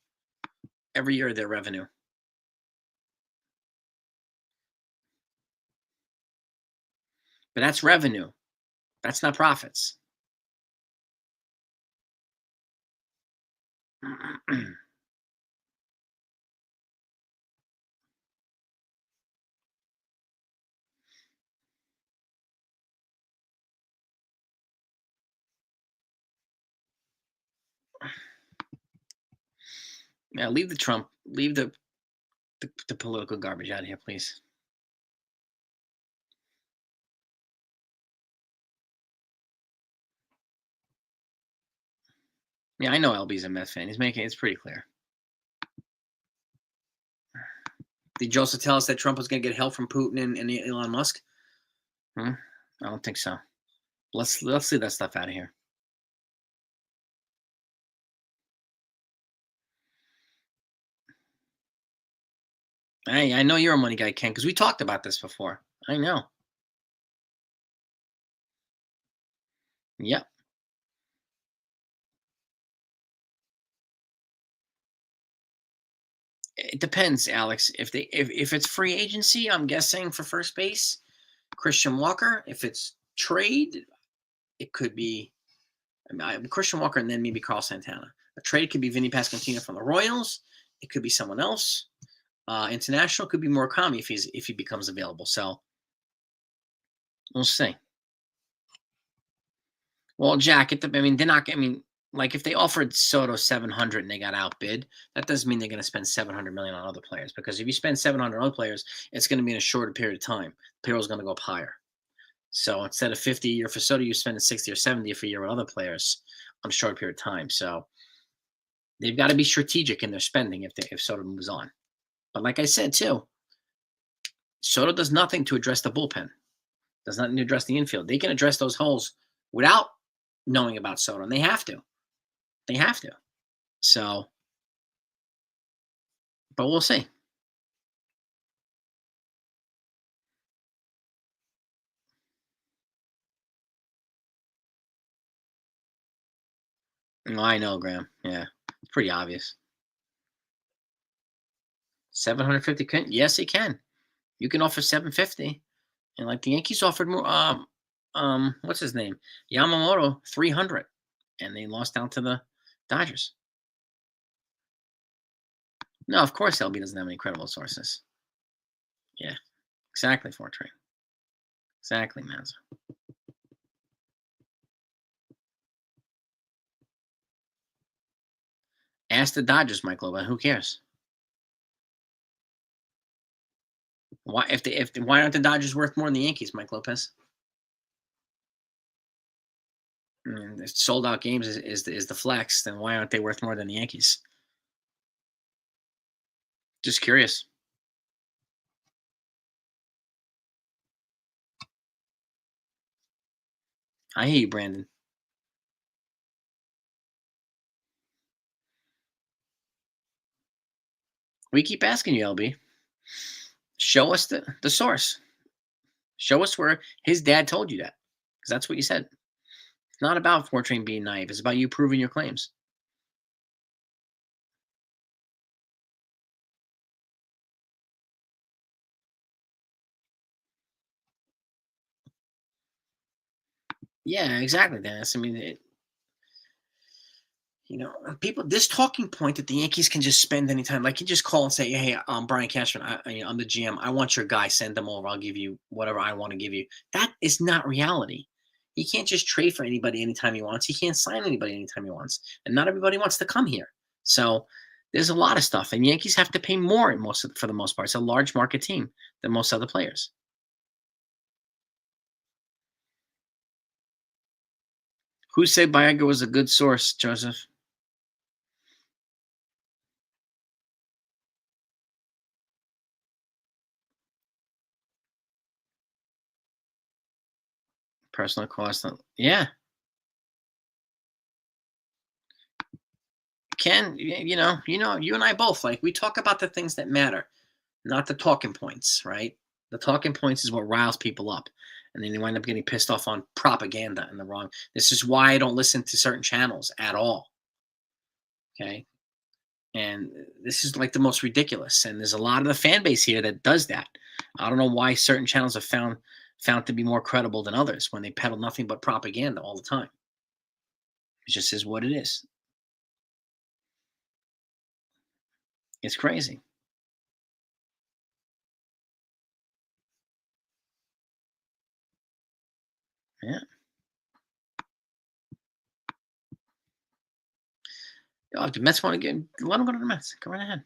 Every year, their revenue. But that's revenue. That's not profits. Yeah, leave the Trump, leave the political garbage out of here, please. Yeah, I know LB's a Mets fan. He's making it's pretty clear. Did you also tell us that Trump was going to get help from Putin and Elon Musk? I don't think so. Let's leave that stuff out of here. Hey, I know you're a money guy, Ken, because we talked about this before. I know. Yep. It depends, Alex. If it's free agency, I'm guessing for first base, Christian Walker. If it's trade, it could be Christian Walker and then maybe Carl Santana. A trade could be Vinny Pasquantino from the Royals. It could be someone else. International could be Murakami if he becomes available. So we'll see. Well, Jack, they're not. I mean, like if they offered Soto 700 and they got outbid, that doesn't mean they're going to spend 700 million on other players. Because if you spend 700 on other players, it's going to be in a shorter period of time. Payroll's going to go up higher. So instead of 50 a year for Soto, you spend 60 or 70 for a year with other players on a short period of time. So they've got to be strategic in their spending if Soto moves on. But like I said too, Soto does nothing to address the bullpen. Does nothing to address the infield. They can address those holes without knowing about Soto, and they have to. They have to. So, but we'll see. I know, Graham. Yeah, it's pretty obvious. 750 can? Yes, he can. You can offer 750. And like the Yankees offered more what's his name? Yamamoto 300 and they lost out to the Dodgers. No, of course LB doesn't have any credible sources. Yeah, exactly, Fortran. Exactly, Mazza. Ask the Dodgers, Mike Lopez. Who cares? Why why aren't the Dodgers worth more than the Yankees, Mike Lopez? If sold out games is the flex, then why aren't they worth more than the Yankees? Just curious. I hear you, Brandon. We keep asking you, LB. Show us the source. Show us where his dad told you that. Because that's what you said. It's not about Fortran being naive. It's about you proving your claims. Yeah, exactly, Dennis. I mean, people, this talking point that the Yankees can just spend anytime, like you just call and say, hey, I'm Brian Cashman. I'm the GM. I want your guy. Send them over. I'll give you whatever I want to give you. That is not reality. He can't just trade for anybody anytime he wants. He can't sign anybody anytime he wants. And not everybody wants to come here. So there's a lot of stuff. And Yankees have to pay more for the most part. It's a large market team than most other players. Who said Viagra was a good source, Joseph? Personal cost. Yeah. Ken, you and I both, like, we talk about the things that matter, not the talking points, right? The talking points is what riles people up. And then they wind up getting pissed off on propaganda and the wrong. This is why I don't listen to certain channels at all. Okay. And this is like the most ridiculous. And there's a lot of the fan base here that does that. I don't know why certain channels are found to be more credible than others when they peddle nothing but propaganda all the time. It just is what it is. It's crazy. Yeah. Oh, if the Mets want to get, let them go to the Mets. Go right ahead.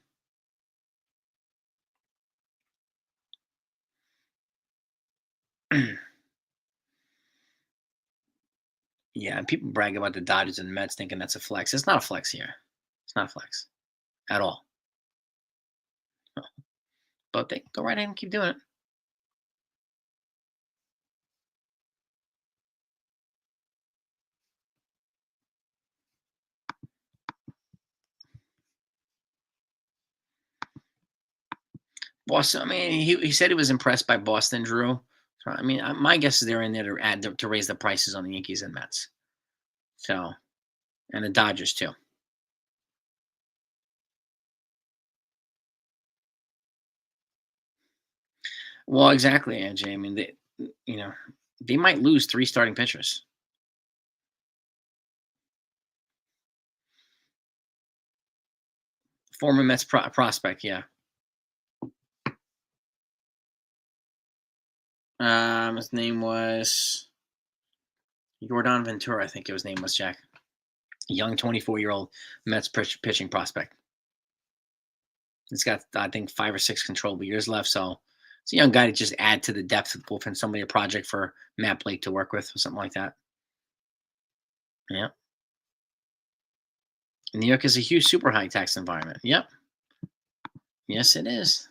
Yeah, and people brag about the Dodgers and the Mets thinking that's a flex. It's not a flex here. It's not a flex at all. But they go right ahead and keep doing it. Boston, I mean, he said he was impressed by Boston, Drew. So, I mean, my guess is they're in there to raise the prices on the Yankees and Mets. So, and the Dodgers too. Well, exactly, AJ. I mean, they might lose 3 starting pitchers. Former Mets prospect, yeah. His name was Jordan Ventura, I think his name was, Jack. Young 24-year-old Mets pitching prospect. He's got, I think, 5 or 6 controllable years left, so it's a young guy to just add to the depth of the bullpen, somebody a project for Matt Blake to work with or something like that. Yeah. New York is a huge super high tax environment. Yep. Yes, it is.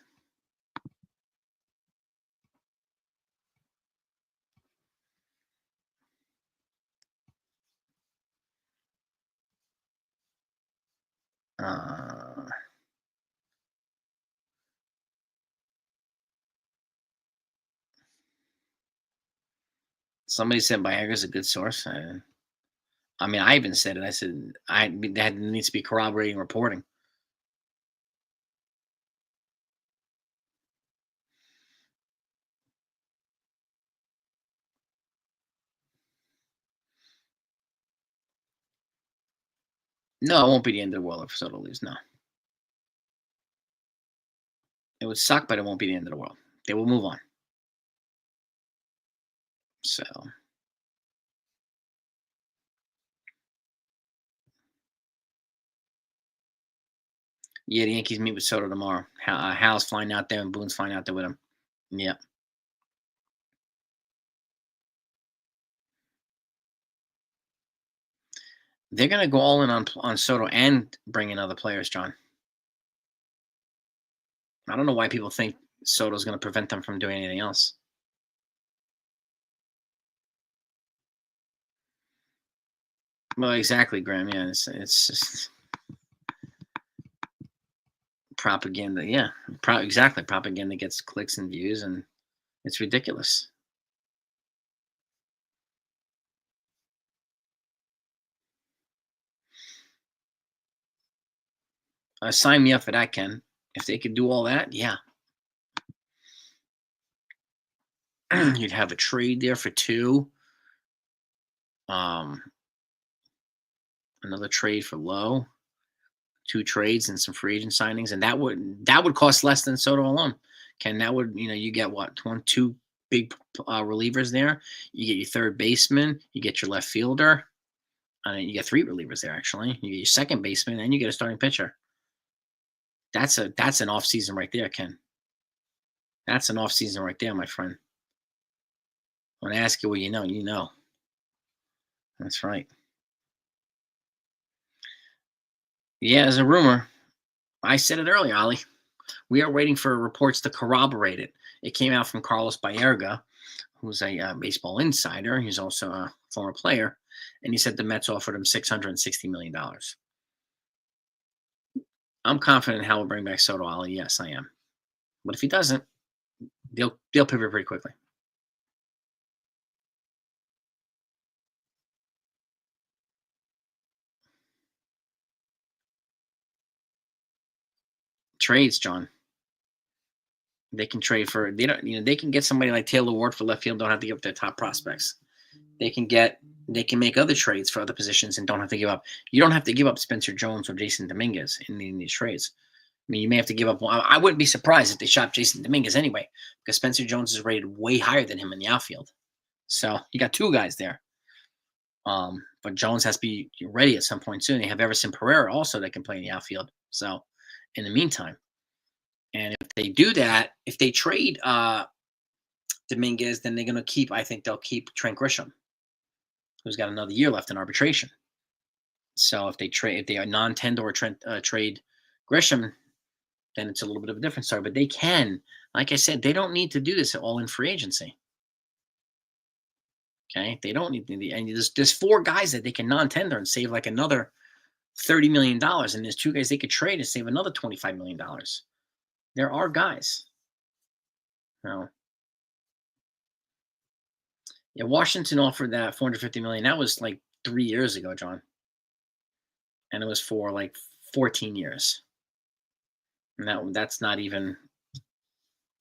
Somebody said Viagra's a good source. I mean, I even said it. I said that needs to be corroborating reporting. No, it won't be the end of the world if Soto leaves. No. It would suck, but it won't be the end of the world. They will move on. So, yeah, the Yankees meet with Soto tomorrow. Hal's flying out there and Boone's flying out there with him. Yeah. They're going to go all in on Soto and bring in other players, John. I don't know why people think Soto's going to prevent them from doing anything else. Well, exactly, Graham. Yeah, it's just propaganda. Yeah, exactly. Propaganda gets clicks and views, and it's ridiculous. Sign me up for that, Ken. If they could do all that, yeah. You'd have a trade there for 2. Another trade for Lowe. 2 trades and some free agent signings, and that would cost less than Soto alone. Ken, that would, you get what, 2 big relievers there. You get your third baseman, you get your left fielder, and you get 3 relievers there. Actually, you get your second baseman, and you get a starting pitcher. That's an offseason right there, Ken. That's an offseason right there, my friend. When I ask you what you know, you know. That's right. Yeah, there's a rumor. I said it earlier, Ollie. We are waiting for reports to corroborate it. It came out from Carlos Baerga, who's a baseball insider. He's also a former player. And he said the Mets offered him $660 million. I'm confident Hal will bring back Soto, Ollie. Yes, I am. But if he doesn't, they'll pivot pretty quickly. Trades, John. They can trade for they can get somebody like Taylor Ward for left field, don't have to give up their top prospects. They can make other trades for other positions and don't have to give up. You don't have to give up Spencer Jones or Jason Dominguez in these trades. I mean, you may have to give up one. I wouldn't be surprised if they shop Jason Dominguez anyway, because Spencer Jones is rated way higher than him in the outfield. So you got 2 guys there. But Jones has to be ready at some point soon. They have Everson Pereira also that can play in the outfield. So in the meantime, and if they do that, if they trade Dominguez, then they're going to keep. I think they'll keep Trent Grisham, who's got another year left in arbitration. So if they are non-tender or trade Grisham, then it's a little bit of a different story. But they can, like I said, they don't need to do this all in free agency. Okay, they don't need to. And there's 4 guys that they can non-tender and save like another $30 million, and there's 2 guys they could trade and save another $25 million. There are guys. Now, yeah, Washington offered that $450 million. That was like 3 years ago, John, and it was for like 14 years. And that's not even,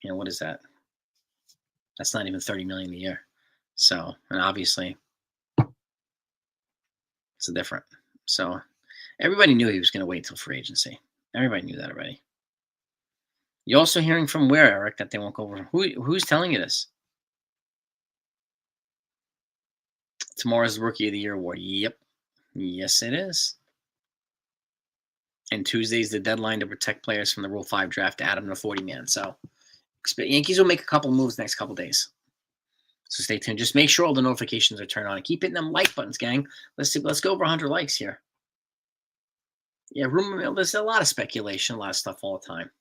what is that? That's not even $30 million a year. So, and obviously, it's a different. So, everybody knew he was going to wait till free agency. Everybody knew that already. You also hearing from where, Eric, that they won't go over? Who's telling you this? Tomorrow's Rookie of the Year award. Yep. Yes, it is. And Tuesday's the deadline to protect players from the Rule 5 draft to add them to 40-man. So Yankees will make a couple moves next couple days. So stay tuned. Just make sure all the notifications are turned on. And keep hitting them like buttons, gang. Let's go over 100 likes here. Yeah, rumor mill. There's a lot of speculation, a lot of stuff all the time.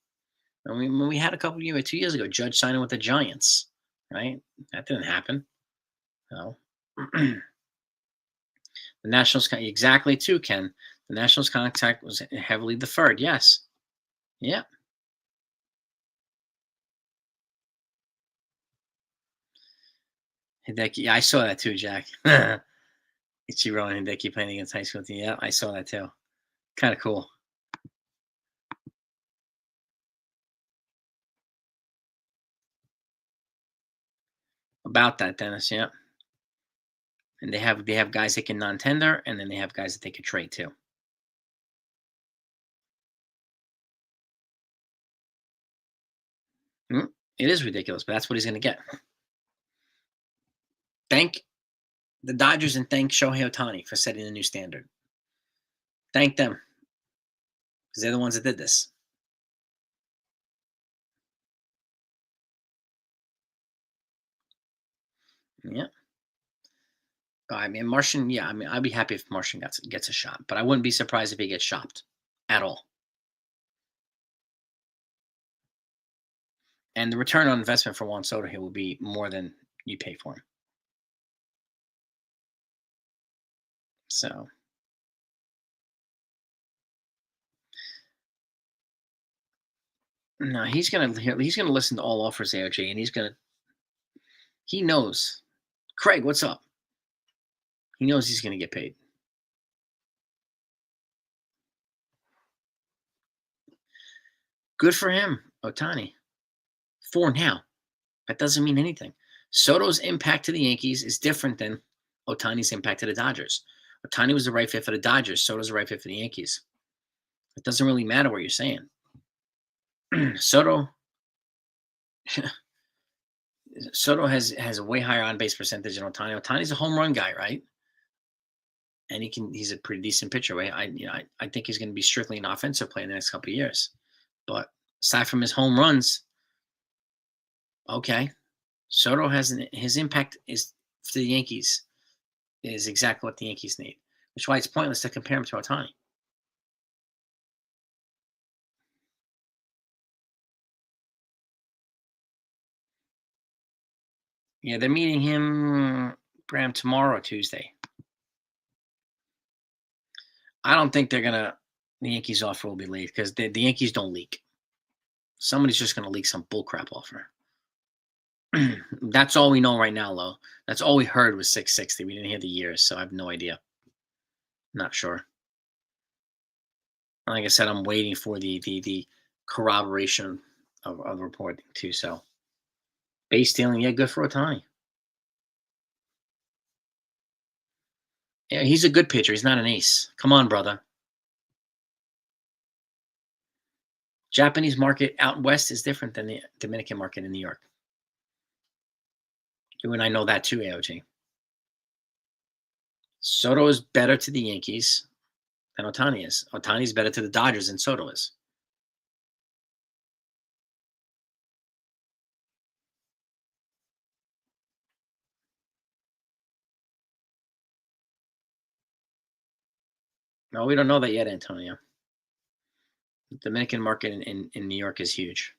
I mean, when we had a couple of 2 years ago, Judge signing with the Giants, right? That didn't happen. No. The Nationals, exactly too, Ken. The Nationals contract was heavily deferred. Yes. Yeah. Hideki, yeah, I saw that too, Jack. Ichiro and Hideki playing against high school team. Yeah, I saw that too. Kind of cool. About that, Dennis. Yeah. And they have guys that can non-tender, and then they have guys that they could trade too. It is ridiculous, but that's what he's going to get. Thank the Dodgers and thank Shohei Ohtani for setting a new standard. Thank them because they're the ones that did this. Yeah. I mean, Martian, yeah, I mean, I'd be happy if Martian gets a shot, but I wouldn't be surprised if he gets shopped at all. And the return on investment for Juan Soto here will be more than you pay for him. So, no, he's gonna listen to all offers, AOJ, and he knows. Craig, what's up? He knows he's gonna get paid. Good for him, Ohtani. For now. That doesn't mean anything. Soto's impact to the Yankees is different than Ohtani's impact to the Dodgers. Ohtani was the right fit for the Dodgers. Soto's the right fit for the Yankees. It doesn't really matter what you're saying. Soto has a way higher on-base percentage than Ohtani. Ohtani's a home run guy, right? And he's a pretty decent pitcher. Right? I think he's going to be strictly an offensive player in the next couple of years. But aside from his home runs, okay, Soto has his impact is to the Yankees is exactly what the Yankees need, which is why it's pointless to compare him to Ohtani. Yeah, they're meeting him, Graham, tomorrow or Tuesday. I don't think the Yankees offer will be late because the Yankees don't leak. Somebody's just going to leak some bullcrap offer. That's all we know right now, Lo. That's all we heard was 660. We didn't hear the years, so I have no idea. Not sure. Like I said, I'm waiting for the corroboration of reporting too. So base stealing, yeah, good for Ohtani. Yeah, he's a good pitcher. He's not an ace. Come on, brother. Japanese market out west is different than the Dominican market in New York. You and I know that too, AOG. Soto is better to the Yankees than Ohtani is. Ohtani is better to the Dodgers than Soto is. No, we don't know that yet, Antonio. The Dominican market in New York is huge.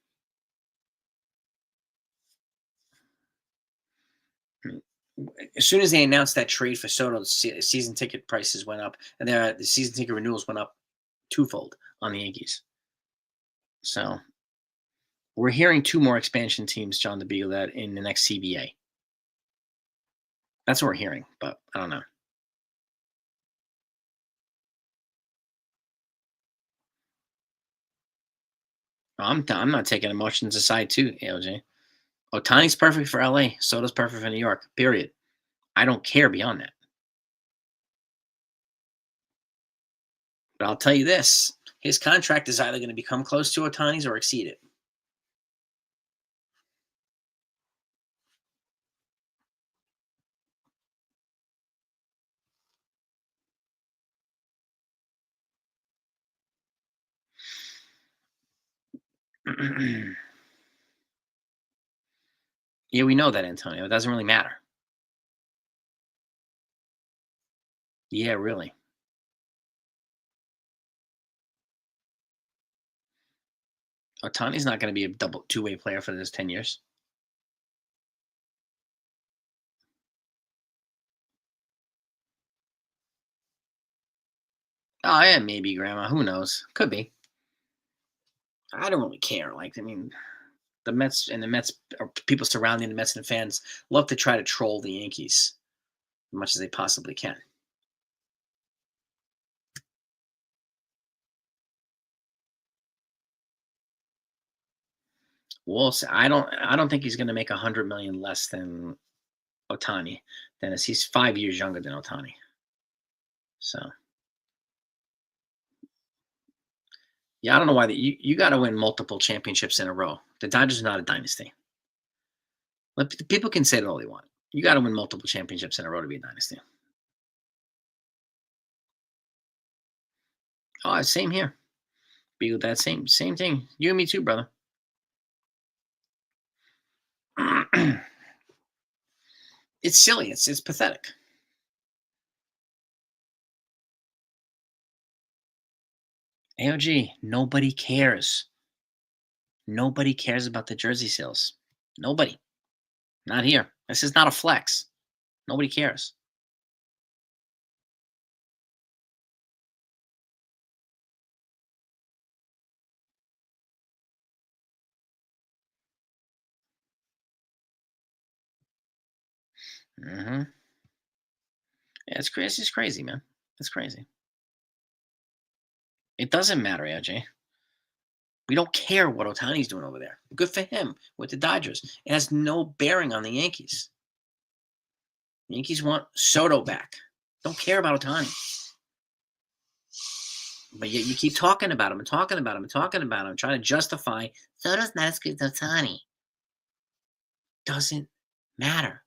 As soon as they announced that trade for Soto, the season ticket prices went up, and the season ticket renewals went up twofold on the Yankees. So we're hearing 2 more expansion teams, John DeBeagle, that in the next CBA. That's what we're hearing, but I don't know. I'm not taking emotions aside too, ALJ. Ohtani's perfect for LA. Soto's perfect for New York. Period. I don't care beyond that. But I'll tell you this: his contract is either going to become close to Ohtani's or exceed it. Yeah, we know that, Antonio. It doesn't really matter. Yeah, really. Ohtani's not going to be a double two-way player for this 10 years. Oh, yeah, maybe, Grandma. Who knows? Could be. I don't really care. Like, I mean, the Mets or people surrounding the Mets and fans love to try to troll the Yankees as much as they possibly can. We'll see. I don't think he's going to make $100 million less than Ohtani. Dennis, he's 5 years younger than Ohtani. So, yeah, I don't know why you got to win multiple championships in a row The Dodgers are not a dynasty. But people can say it all they want. You got to win multiple championships in a row to be a dynasty. Oh, same here. Be with that same thing. You and me too, brother. It's silly. It's pathetic. AOG, nobody cares. Nobody cares about the jersey sales. Nobody. Not here. This is not a flex. Nobody cares. Yeah, it's crazy. It's just crazy, man. It's crazy. It doesn't matter, AOG. We don't care what Ohtani's doing over there. Good for him with the Dodgers. It has no bearing on the Yankees. The Yankees want Soto back. Don't care about Ohtani. But yet you keep talking about him and talking about him and talking about him, trying to justify Soto's not as good as Ohtani. Doesn't matter.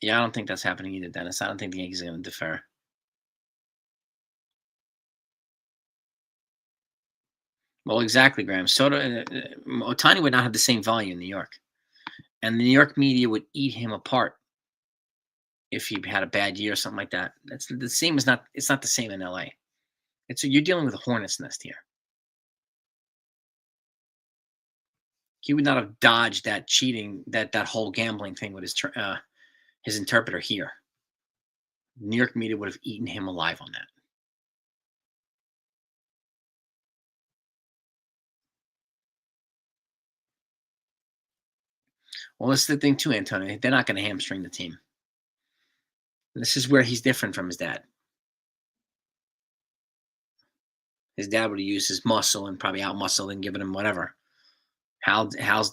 Yeah, I don't think that's happening either, Dennis. I don't think the Yankees are going to defer. Well, exactly, Graham. Soto, Ohtani would not have the same volume in New York, and the New York media would eat him apart if he had a bad year or something like that. That's the same as not. It's not the same in LA. You're dealing with a hornet's nest here. He would not have dodged that cheating, that whole gambling thing with his interpreter here. New York media would have eaten him alive on that. Well, that's the thing too, Antonio. They're not going to hamstring the team. This is where he's different from his dad. His dad would have used his muscle and probably out-muscled and given him whatever. Hal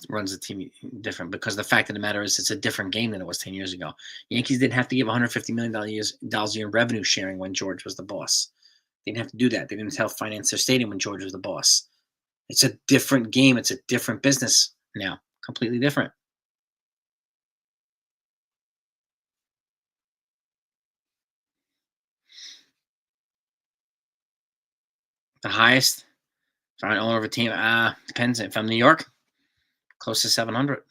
runs the team different because the fact of the matter is it's a different game than it was 10 years ago. Yankees didn't have to give $150 million a year in revenue sharing when George was the boss. They didn't have to do that. They didn't help finance their stadium when George was the boss. It's a different game. It's a different business now. Completely different. The highest for an owner of a team, depends. If I'm New York, close to 700.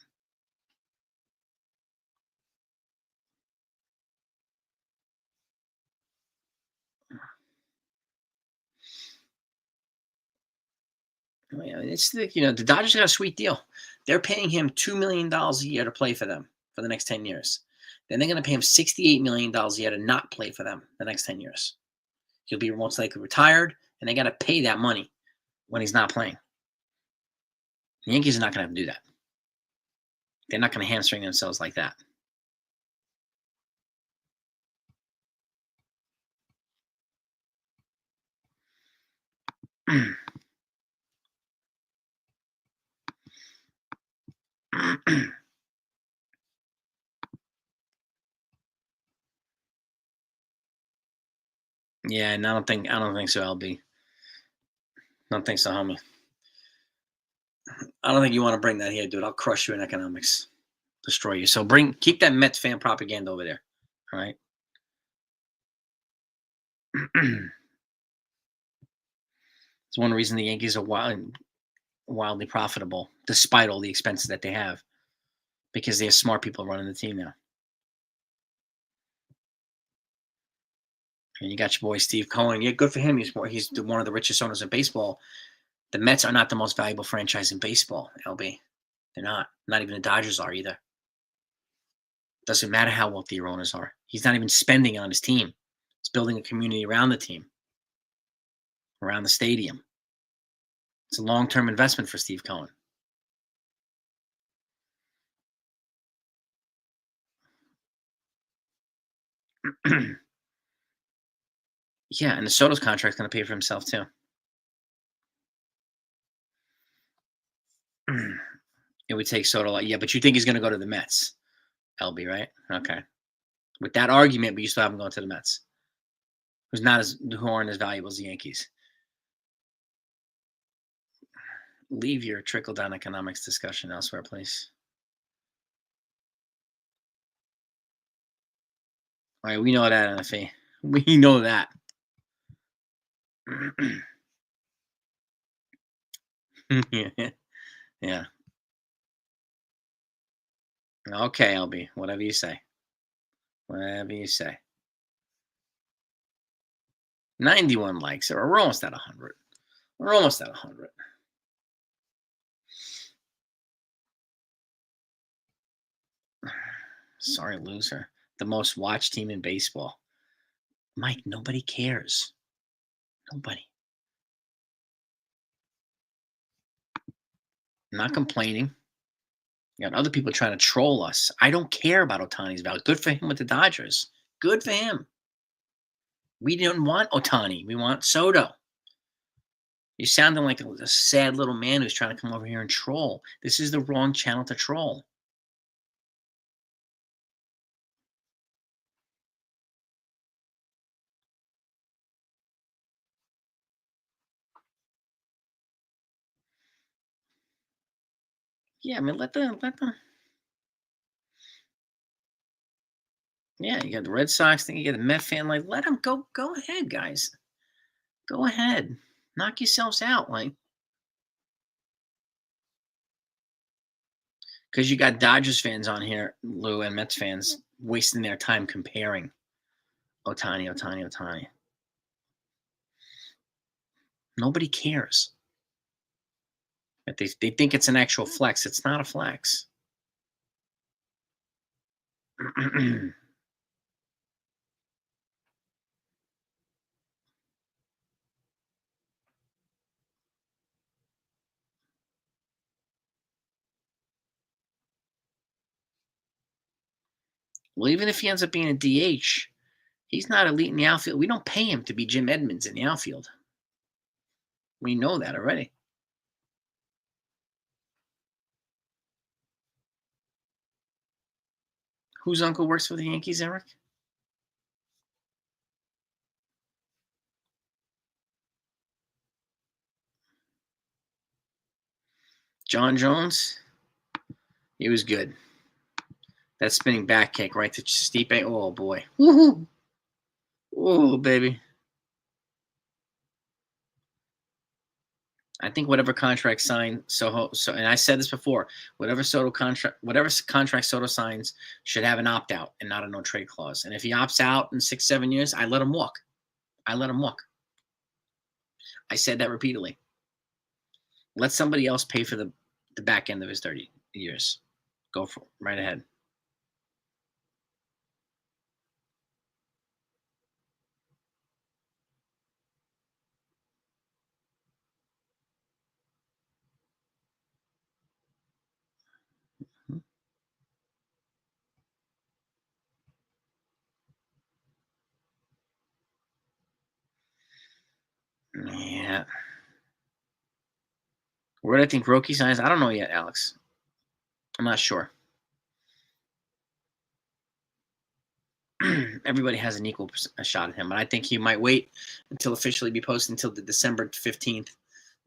Yeah, it's the Dodgers got a sweet deal. They're paying him $2 million a year to play for them for the next 10 years. Then they're going to pay him $68 million a year to not play for them the next 10 years. He'll be most likely retired, and they got to pay that money when he's not playing. The Yankees are not going to have to do that. They're not going to hamstring themselves like that. Yeah, and I don't think so, LB. I don't think so, homie. I don't think you want to bring that here, dude. I'll crush you in economics. Destroy you. So keep that Mets fan propaganda over there. All right. It's one reason the Yankees are wildly profitable, despite all the expenses that they have, because they have smart people running the team now. And you got your boy Steve Cohen. Yeah, good for him. He's one of the richest owners in baseball. The Mets are not the most valuable franchise in baseball, LB. They're not. Not even the Dodgers are either. Doesn't matter how wealthy your owners are. He's not even spending on his team. He's building a community around the team, around the stadium. It's a long-term investment for Steve Cohen. Yeah, and the Soto's contract's going to pay for himself too. It would take Soto. Yeah, but you think he's going to go to the Mets, LB, right? Okay. With that argument, but you still have him going to the Mets, who aren't as valuable as the Yankees. Leave your trickle-down economics discussion elsewhere, please. All right, we know that, NFA. We know that. Yeah. Okay, LB. Whatever you say. Whatever you say. 91 likes. We're almost at 100. We're almost at 100. Sorry, loser. The most watched team in baseball. Mike, nobody cares. Nobody. I'm not complaining. You got other people trying to troll us. I don't care about Ohtani's value. Good for him with the Dodgers. Good for him. We didn't want Ohtani. We want Soto. You sounding like a sad little man who's trying to come over here and troll. This is the wrong channel to troll. Yeah, I mean, let them. Yeah, you got the Red Sox thing. You got the Met fan. Like, let them go. Go ahead, guys. Go ahead. Knock yourselves out, like. Because you got Dodgers fans on here, Lou, and Mets fans wasting their time comparing Ohtani. Nobody cares. But they think it's an actual flex. It's not a flex. Well, even if he ends up being a DH, he's not elite in the outfield. We don't pay him to be Jim Edmonds in the outfield. We know that already. Whose uncle works for the Yankees, Eric? John Jones? He was good. That spinning back kick right to Stipe. Oh, boy. Woohoo! Oh, baby. I think whatever contract signed Soto, and I said this before, whatever contract Soto signs should have an opt out and not a no trade clause. And if he opts out in 6-7 years, I let him walk. I said that repeatedly. Let somebody else pay for the back end of his 30 years. Go for it. Right ahead. Yeah. Where do I think Roki signs? I don't know yet, Alex. I'm not sure. Everybody has an equal shot at him, but I think he might wait until officially be posted until the December 15th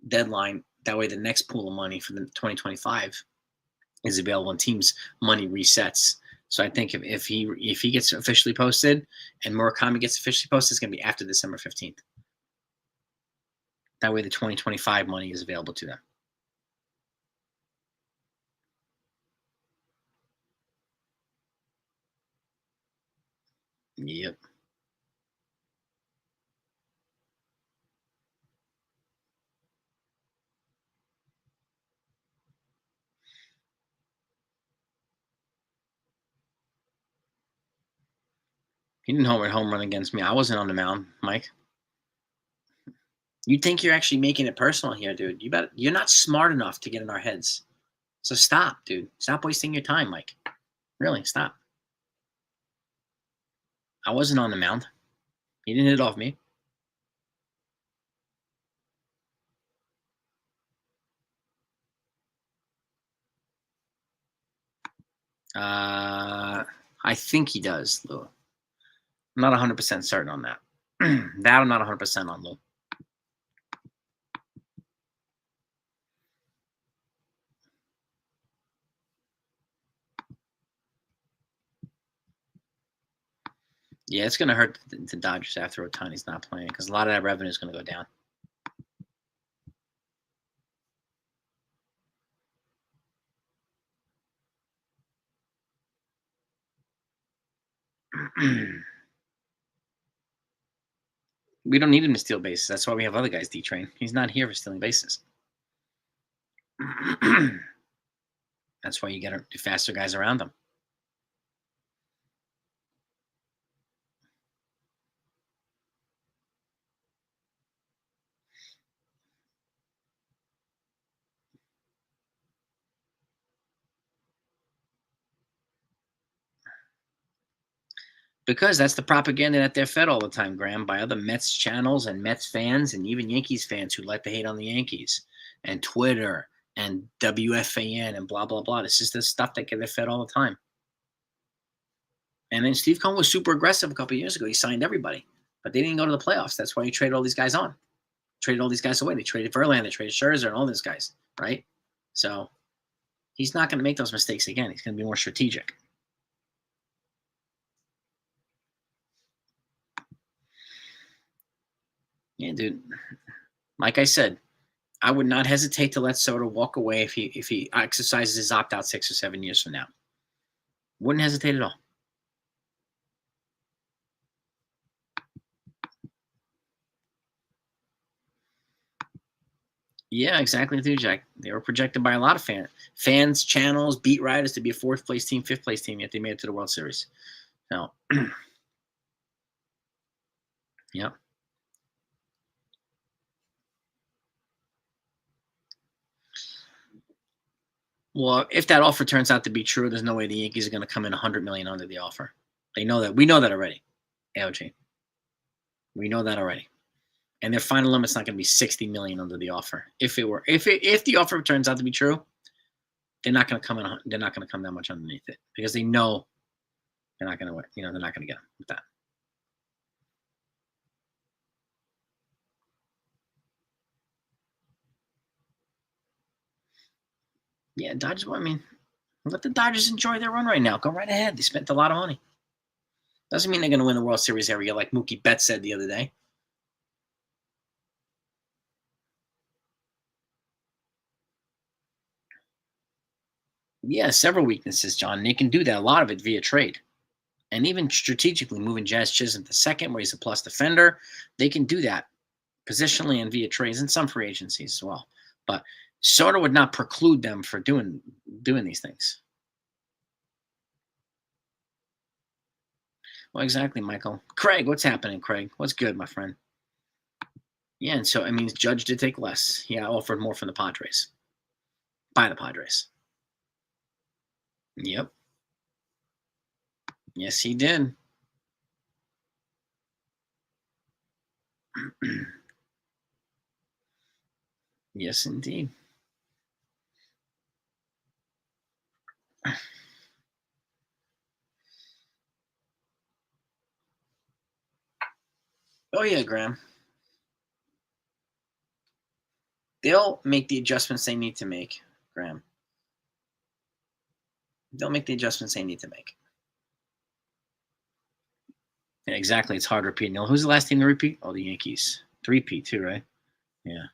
deadline. That way, the next pool of money for the 2025 is available, and teams' money resets. So I think if he gets officially posted and Murakami gets officially posted, it's going to be after December 15th. That way, the 2025 money is available to them. Yep. He didn't home run against me. I wasn't on the mound, Mike. You think you're actually making it personal here, dude. You're not smart enough to get in our heads. So stop, dude. Stop wasting your time, Mike. Really, stop. I wasn't on the mound. He didn't hit it off me. I think he does, Lou. I'm not 100% certain on that. That I'm not 100% on, Lou. Yeah, it's going to hurt the Dodgers after Ohtani's not playing because a lot of that revenue is going to go down. We don't need him to steal bases. That's why we have other guys D-train. He's not here for stealing bases. That's why you get faster guys around him. Because that's the propaganda that they're fed all the time, Graham, by other Mets channels and Mets fans and even Yankees fans who like to hate on the Yankees and Twitter and WFAN and blah, blah, blah. This is the stuff that they're fed all the time. And then Steve Cohen was super aggressive a couple of years ago. He signed everybody, but they didn't go to the playoffs. That's why he traded all these guys on. Traded all these guys away. They traded Verlander, they traded Scherzer, and all these guys, right? So he's not going to make those mistakes again. He's going to be more strategic. Yeah, dude. Like I said, I would not hesitate to let Soto walk away if he exercises his opt-out 6 or 7 years from now. Wouldn't hesitate at all. Yeah, exactly, too, Jack. They were projected by a lot of fans, channels, beat writers to be a 4th place team, 5th place team, yet they made it to the World Series. So, yeah. Well, if that offer turns out to be true, there's no way the Yankees are going to come in $100 million under the offer. They know that. We know that already. AOG. We know that already. And their final limit's not going to be $60 million under the offer. If the offer turns out to be true, they're not going to come in. They're not going to come that much underneath it because they know they're not going to. They're not going to get them with that. Yeah, Dodgers. I mean, let the Dodgers enjoy their run right now. Go right ahead. They spent a lot of money. Doesn't mean they're going to win the World Series every year, like Mookie Betts said the other day. Yeah, several weaknesses, John. They can do that. A lot of it via trade. And even strategically moving Jazz Chisholm to second, where he's a plus defender, they can do that positionally and via trades and some free agencies as well. But Soto would not preclude them for doing these things. Well, exactly, Michael. Craig, what's happening, Craig? What's good, my friend? Yeah, and so it means Judge did take less. Yeah, offered more from the Padres. By the Padres. Yep. Yes, he did. Yes, indeed. Oh, yeah, Graham. They'll make the adjustments they need to make, Graham. They'll make the adjustments they need to make. Yeah, exactly. It's hard repeating. Who's the last team to repeat? Oh, the Yankees. 3-peat too, right? Yeah.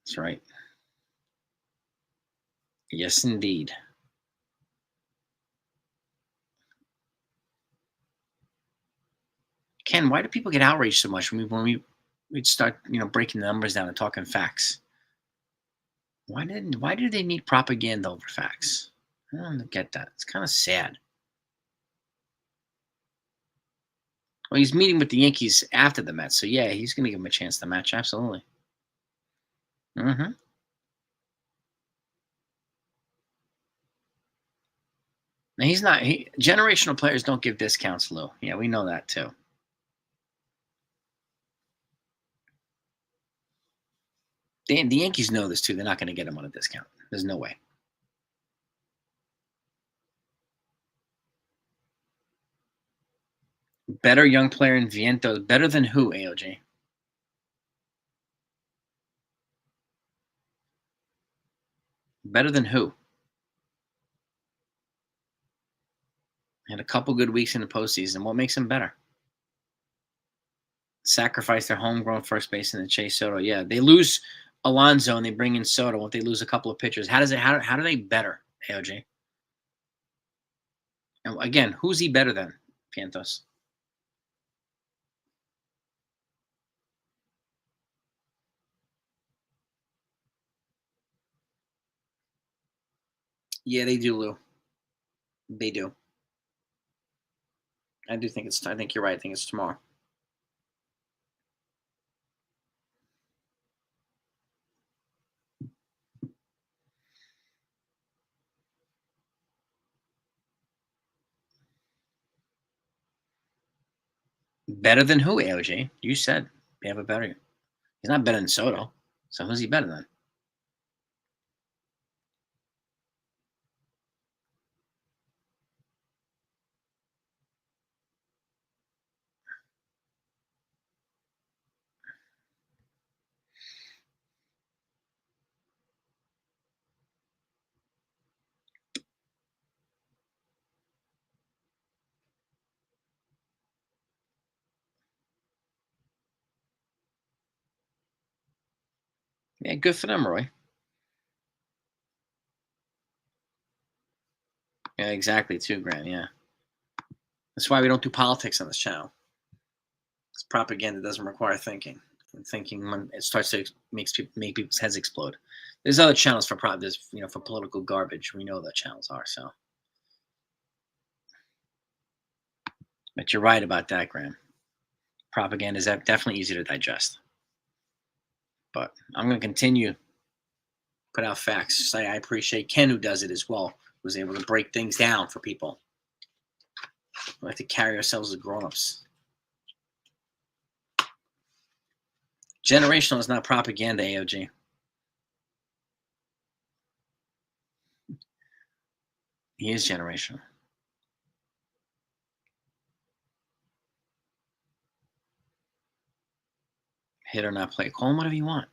That's right. Yes, indeed. Ken, why do people get outraged so much when we'd start, breaking the numbers down and talking facts? Why do they need propaganda over facts? I don't get that. It's kind of sad. Well, he's meeting with the Yankees after the Mets, so yeah, he's going to give them a chance to match. Absolutely. Mm-hmm. Now he's not. Generational players don't give discounts, Lou. Yeah, we know that too. The Yankees know this too. They're not going to get him on a discount. There's no way. Better young player in Vientos. Better than who, AOG? Better than who? Had a couple good weeks in the postseason. What makes him better? Sacrifice their homegrown first baseman and Chase Soto. Yeah, they lose Alonso and they bring in Soto. Won't they lose a couple of pitchers? How do they better, AOG? And again, who's he better than? Vientos. Yeah, they do, Lou. They do. I do think it's. I think you're right. I think it's tomorrow. Better than who, AOG? You said they have a better. He's not better than Soto. So who's he better than? Yeah, good for them, Roy. Yeah, exactly. 2 grand. Yeah, that's why we don't do politics on this channel. It's propaganda doesn't require thinking. And thinking when it starts to make people's heads explode. There's other channels for there's for political garbage. We know that channels are so. But you're right about that, Graham. Propaganda is definitely easy to digest. But I'm going to continue put out facts. Say I appreciate Ken who does it as well. Who's able to break things down for people. We have to carry ourselves as grown-ups. Generational is not propaganda, AOG. He is generational. Hit or not play. Call him whatever you want.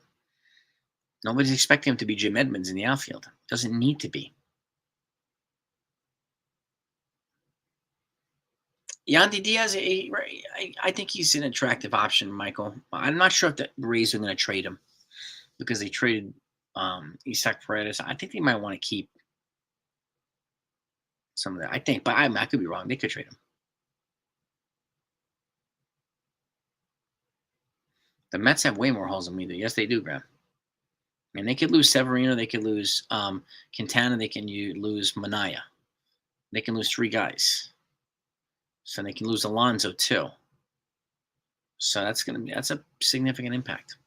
Nobody's expecting him to be Jim Edmonds in the outfield. Doesn't need to be. Yandy Diaz, I think he's an attractive option, Michael. I'm not sure if the Rays are going to trade him because they traded Isaac Paredes. I think they might want to keep some of that. I think, but I could be wrong. They could trade him. The Mets have way more holes than we do. Yes, they do, Graham. And they could lose Severino. They could lose Quintana. They can lose Manaya. They can lose 3 guys. So they can lose Alonso too. So that's a significant impact.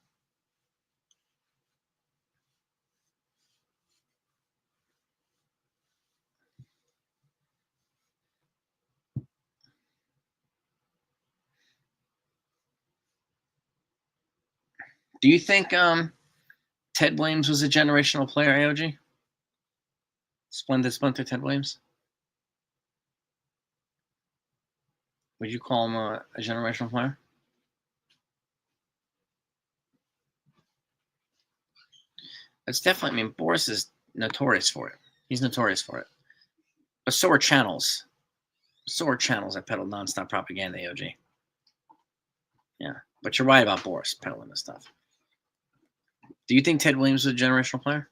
Do you think Ted Williams was a generational player, AOG? Splinter Ted Williams? Would you call him a generational player? It's definitely, I mean, Boris is notorious for it. He's notorious for it. But so are channels. So are channels that peddle nonstop propaganda, AOG. Yeah. But you're right about Boris peddling this stuff. Do you think Ted Williams was a generational player?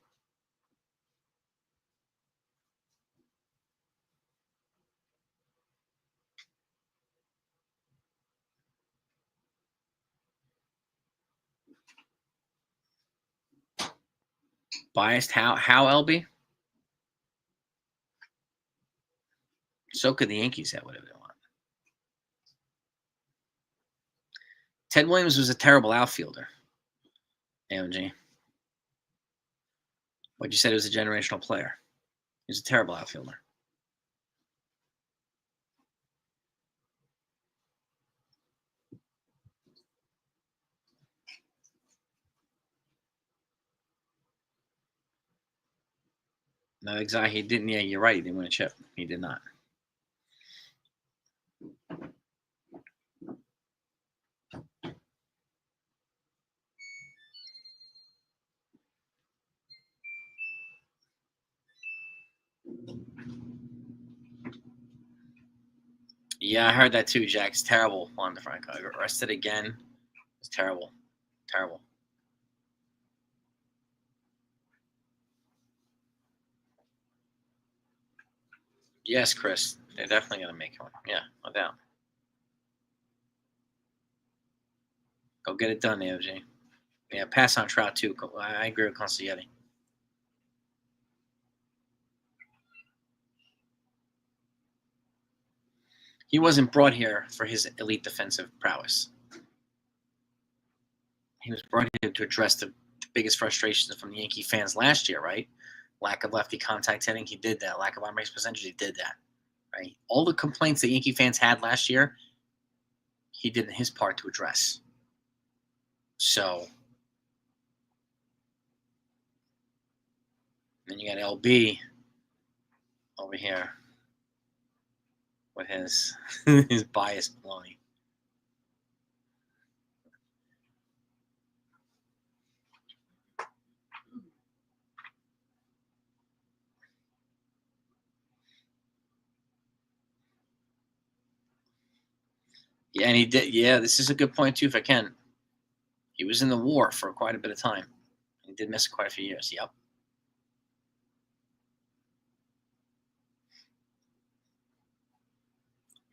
Biased? How LB? So could the Yankees have whatever they want. Ted Williams was a terrible outfielder. AOG. But you said he was a generational player. He was a terrible outfielder. No, exactly. He didn't. Yeah, you're right. He didn't win a chip. He did not. Yeah, I heard that too, Jack. It's terrible. Juan DeFranco got arrested again. It's terrible. Terrible. Yes, Chris. They're definitely going to make one. Yeah, no doubt. Go get it done, AOG. Yeah, pass on Trout, too. I agree with Consiglietti. He wasn't brought here for his elite defensive prowess. He was brought here to address the biggest frustrations from the Yankee fans last year, right? Lack of lefty contact hitting, he did that. Lack of on base percentage, he did that. Right? All the complaints that Yankee fans had last year, he did his part to address. So, then you got LB over here with his his biased baloney. Yeah, and he did. Yeah, this is a good point too. If I can, he was in the war for quite a bit of time. He did miss quite a few years. Yep.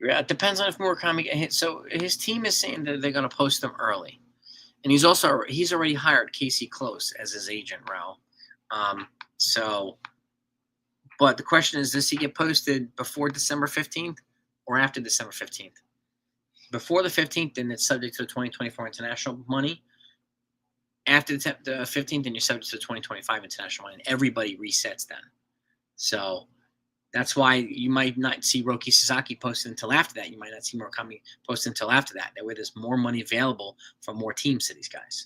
Yeah, it depends on if Murakami get hit. So his team is saying that they're going to post him early, and he's already hired Casey Close as his agent, Raul. So, but the question is, does he get posted before December 15th or after December 15th? Before the 15th, then it's subject to the 2024 international money. After the 15th, then you're subject to the 2025 international money, and everybody resets then. So that's why you might not see Roki Sasaki posted until after that. You might not see Murakami posted until after that. That way there's more money available for more teams to these guys.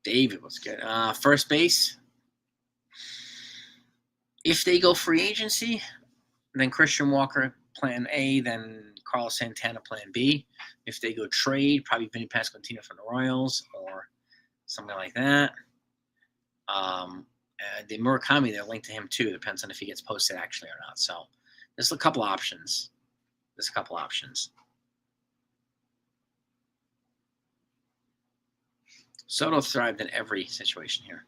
David, what's good? First base. If they go free agency, then Christian Walker plan A, then Carlos Santana plan B. If they go trade, probably Vinny Pasquantino from the Royals or something like that. The Murakami, they're linked to him too. Depends on if he gets posted actually or not. So there's a couple options. Soto thrived in every situation here.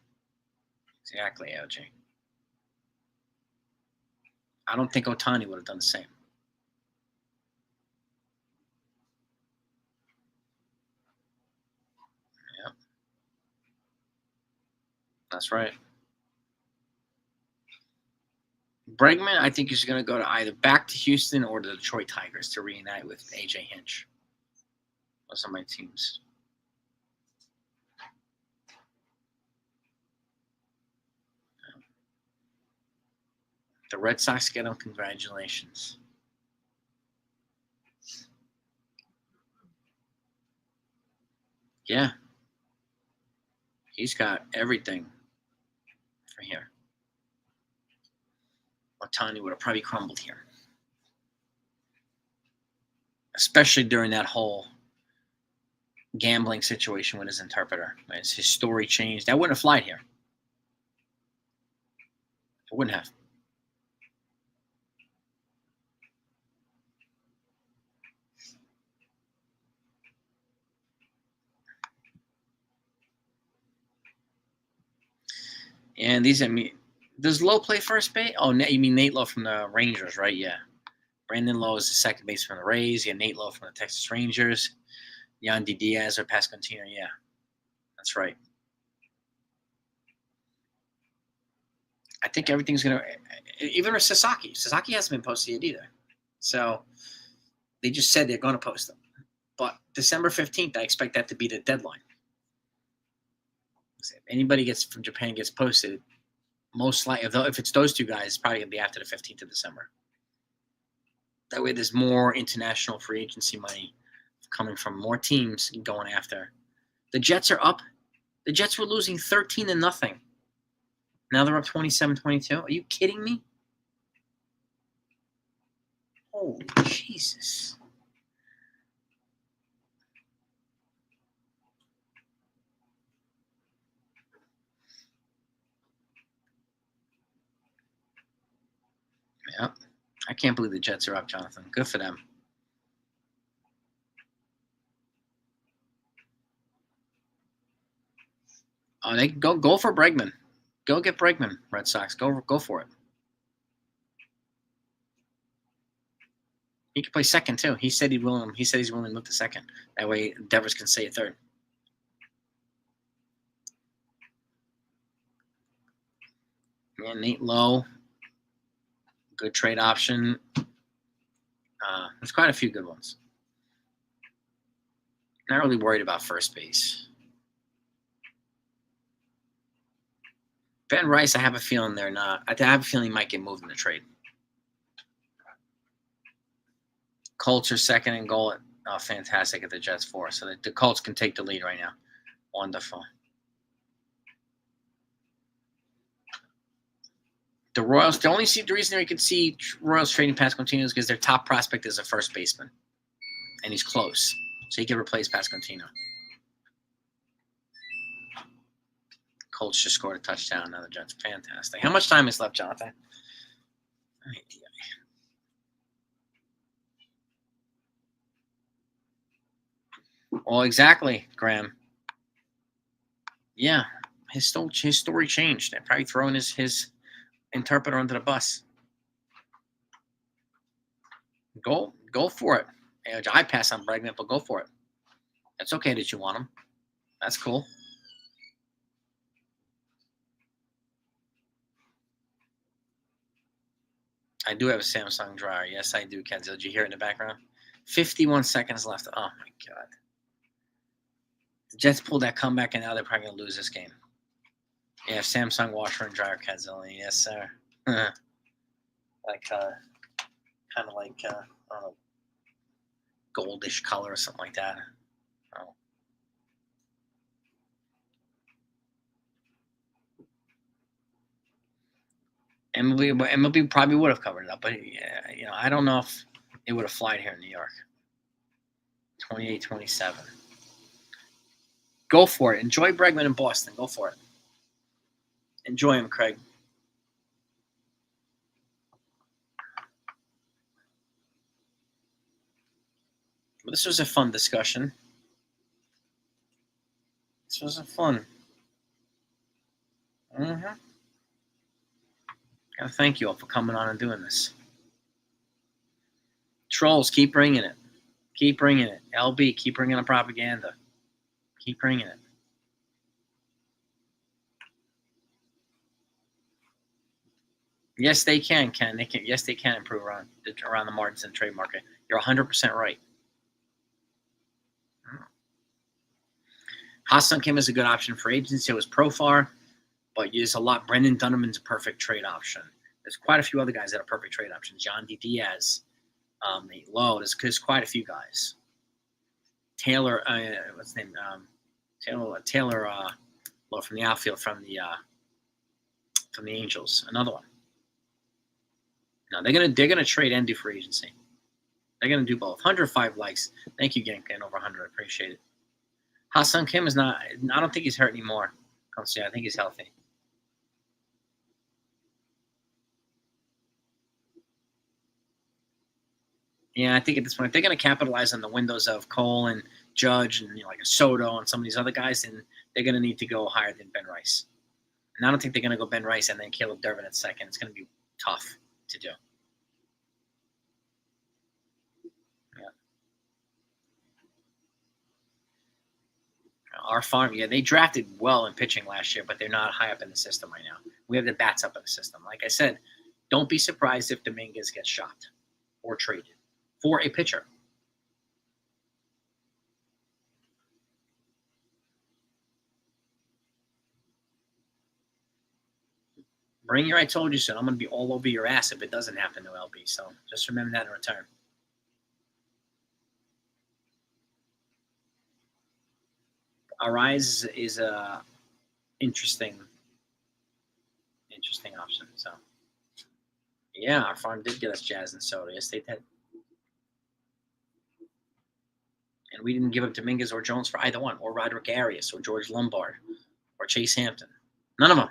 Exactly, AOG. I don't think Ohtani would have done the same. Yeah. That's right. Bregman, I think he's going to go to either back to Houston or the Detroit Tigers to reunite with AJ Hinch. Those are my teams. The Red Sox get him. Congratulations. Yeah. He's got everything for here. Ohtani would have probably crumbled here. Especially during that whole gambling situation with his interpreter. As his story changed. That wouldn't have flied here. It wouldn't have. And these, I mean, does Lowe play first base? Oh, you mean Nate Lowe from the Rangers, right? Yeah. Brandon Lowe is the second base from the Rays. Yeah, Nate Lowe from the Texas Rangers. Yandy Diaz or Pasquantino. Yeah, that's right. I think everything's going to – even with Sasaki. Sasaki hasn't been posted yet either. So they just said they're going to post them. But December 15th, I expect that to be the deadline. If anybody from Japan gets posted, most likely, if it's those two guys, it's probably going to be after the 15th of December. That way there's more international free agency money coming from more teams going after. The Jets are up. The Jets were losing 13-0. Now they're up 27-22. Are you kidding me? Oh, Jesus. I can't believe the Jets are up, Jonathan. Good for them. Oh, they go for Bregman. Go get Bregman, Red Sox. Go for it. He can play second too. He said he's willing to move to second. That way Devers can stay at third. Yeah, Nate Lowe. Good trade option. There's quite a few good ones. Not really worried about first base. Ben Rice, I have a feeling they're not. I have a feeling he might get moved in the trade. Colts are second and goal. Fantastic at the Jets for us. So the Colts can take the lead right now. Wonderful. The Royals, the reason we could see Royals trading Pasquantino is because their top prospect is a first baseman. And he's close. So he can replace Pasquantino. Colts just scored a touchdown. Now the Jets. Fantastic. How much time is left, Jonathan? Well, exactly, Graham. Yeah, his story changed. They're probably throwing his interpreter under the bus. Go for it. I pass on Bregman, but go for it. It's okay that you want him. That's cool. I do have a Samsung dryer. Yes, I do, Kenzie. Did you hear it in the background? 51 seconds left. Oh, my God. The Jets pulled that comeback, and now they're probably going to lose this game. Yeah, Samsung washer and dryer, Kadzilli. Yes, sir. Like, kind of like, I don't know, goldish color or something like that. Oh. MLB probably would have covered it up, but yeah, I don't know if it would have flied here in New York. 28-27. Go for it. Enjoy Bregman in Boston. Go for it. Enjoy him, Craig. Well, this was a fun discussion. This was a fun. Gotta thank you all for coming on and doing this. Trolls, keep bringing it. Keep bringing it. LB, keep bringing the propaganda. Keep bringing it. Yes, they can, Ken. Yes, they can improve around the margins and trade market. You're 100% right. Ha-Seong Kim is a good option for agency. It was Profar, but there's a lot. Brendan Dunneman's a perfect trade option. There's quite a few other guys that are perfect trade options. John D. Diaz, Nate Lowe. There's quite a few guys. Taylor, what's his name? Taylor Lowe from the outfield from the Angels. Another one. No, they're gonna trade and do free agency. They're gonna do both. 105 likes. Thank you, Genka, and over 100. I appreciate it. Ha-Seong Kim is not. I don't think he's hurt anymore. I think he's healthy. Yeah, I think at this point, if they're going to capitalize on the windows of Cole and Judge and like a Soto and some of these other guys, then they're going to need to go higher than Ben Rice. And I don't think they're going to go Ben Rice and then Caleb Durbin at second. It's going to be tough to do. Yeah. Our farm, they drafted well in pitching last year, but they're not high up in the system right now. We have the bats up in the system. Like I said, don't be surprised if Dominguez gets shot or traded for a pitcher. Bring your I told you so. I'm going to be all over your ass if it doesn't happen to LB. So just remember that in return. Arise is a interesting option. So yeah, our farm did get us Jazz and Soto. Yes, they did. And we didn't give up Dominguez or Jones for either one, or Roderick Arias, or George Lombard, or Chase Hampton. None of them.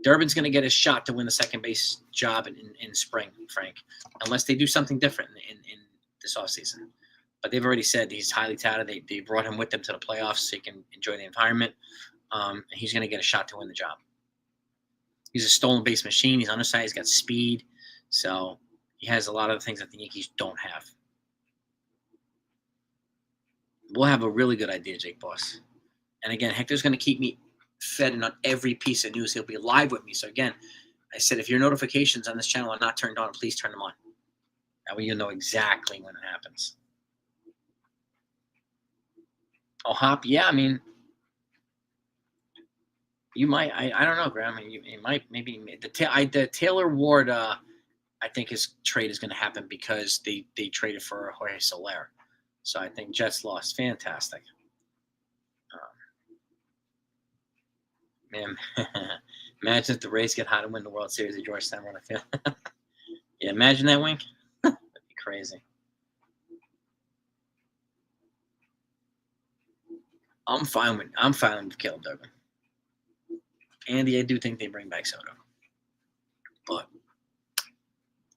Durbin's going to get a shot to win the second base job in spring, Frank, unless they do something different in this offseason. But they've already said he's highly touted. They brought him with them to the playoffs so he can enjoy the environment. And he's going to get a shot to win the job. He's a stolen base machine. He's undersized. He's got speed. So he has a lot of the things that the Yankees don't have. We'll have a really good idea, Jake Boss. And again, Hector's going to keep me fed in on every piece of news. He'll be live with me. So again, I said, if your notifications on this channel are not turned on, please turn them on. That way you'll know exactly when it happens. Oh, Hop, yeah, I mean, you might, I don't know, Graham. You might, maybe, the Taylor Ward, I think his trade is going to happen because they traded for Jorge Soler. So I think Jets lost. Fantastic. Man, imagine if the Rays get hot and win the World Series at Georgetown. What I feel. Yeah, imagine that, Wink. That'd be crazy. I'm fine with Caleb Durbin. Andy, I do think they bring back Soto, but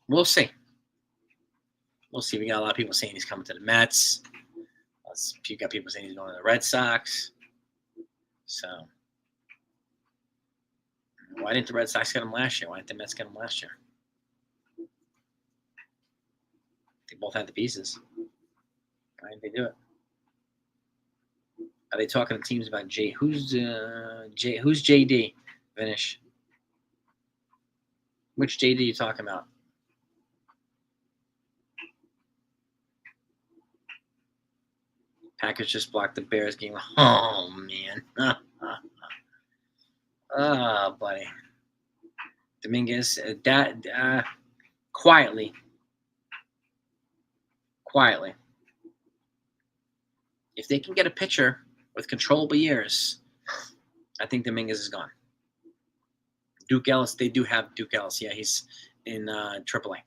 we'll see. We'll see. We got a lot of people saying he's coming to the Mets. You got people saying he's going to the Red Sox. So why didn't the Red Sox get him last year? Why didn't the Mets get him last year? They both had the pieces. Why didn't they do it? Are they talking to teams about J? Who's JD? Finish. Which JD are you talking about? Packers just blocked the Bears game. Oh man. Oh, buddy. Dominguez, quietly. If they can get a pitcher with controllable years, I think Dominguez is gone. Duke Ellis, they do have Duke Ellis. Yeah, he's in AAA.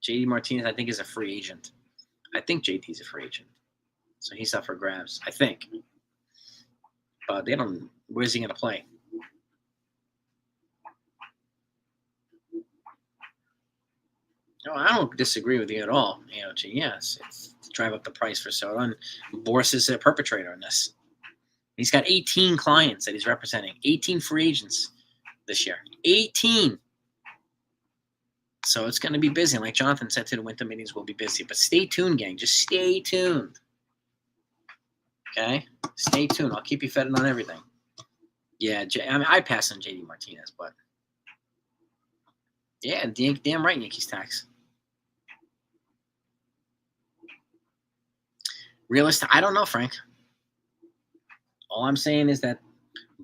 JD Martinez, I think, is a free agent. I think JD's a free agent. So he's up for grabs, I think. But they don't. Where's he going to play? No, I don't disagree with you at all. Yes, it's drive up the price for Soto. And Boris is a perpetrator on this. He's got 18 clients that he's representing. 18 free agents this year. 18. So it's going to be busy. Like Jonathan said to the winter meetings, we'll be busy. But stay tuned, gang. Just stay tuned. Okay? Stay tuned. I'll keep you fed on everything. Yeah, I pass on JD Martinez, but yeah, damn right, Yankees tax. Realistic, I don't know, Frank. All I'm saying is that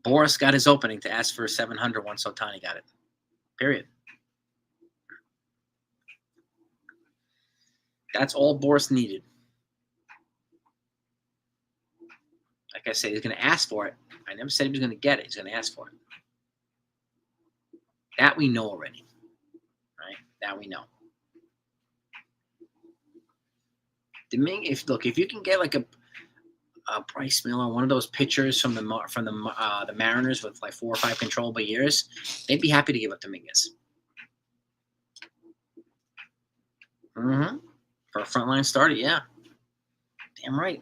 Boris got his opening to ask for 700 once Otani got it. Period. That's all Boris needed. Like I said, he's going to ask for it. I never said he was going to get it. He's going to ask for it. That we know already. Right? That we know. If you can get like a Bryce Miller, one of those pitchers from the Mariners with like 4 or 5 controllable years, they'd be happy to give up Dominguez. For a frontline starter, yeah. Damn right.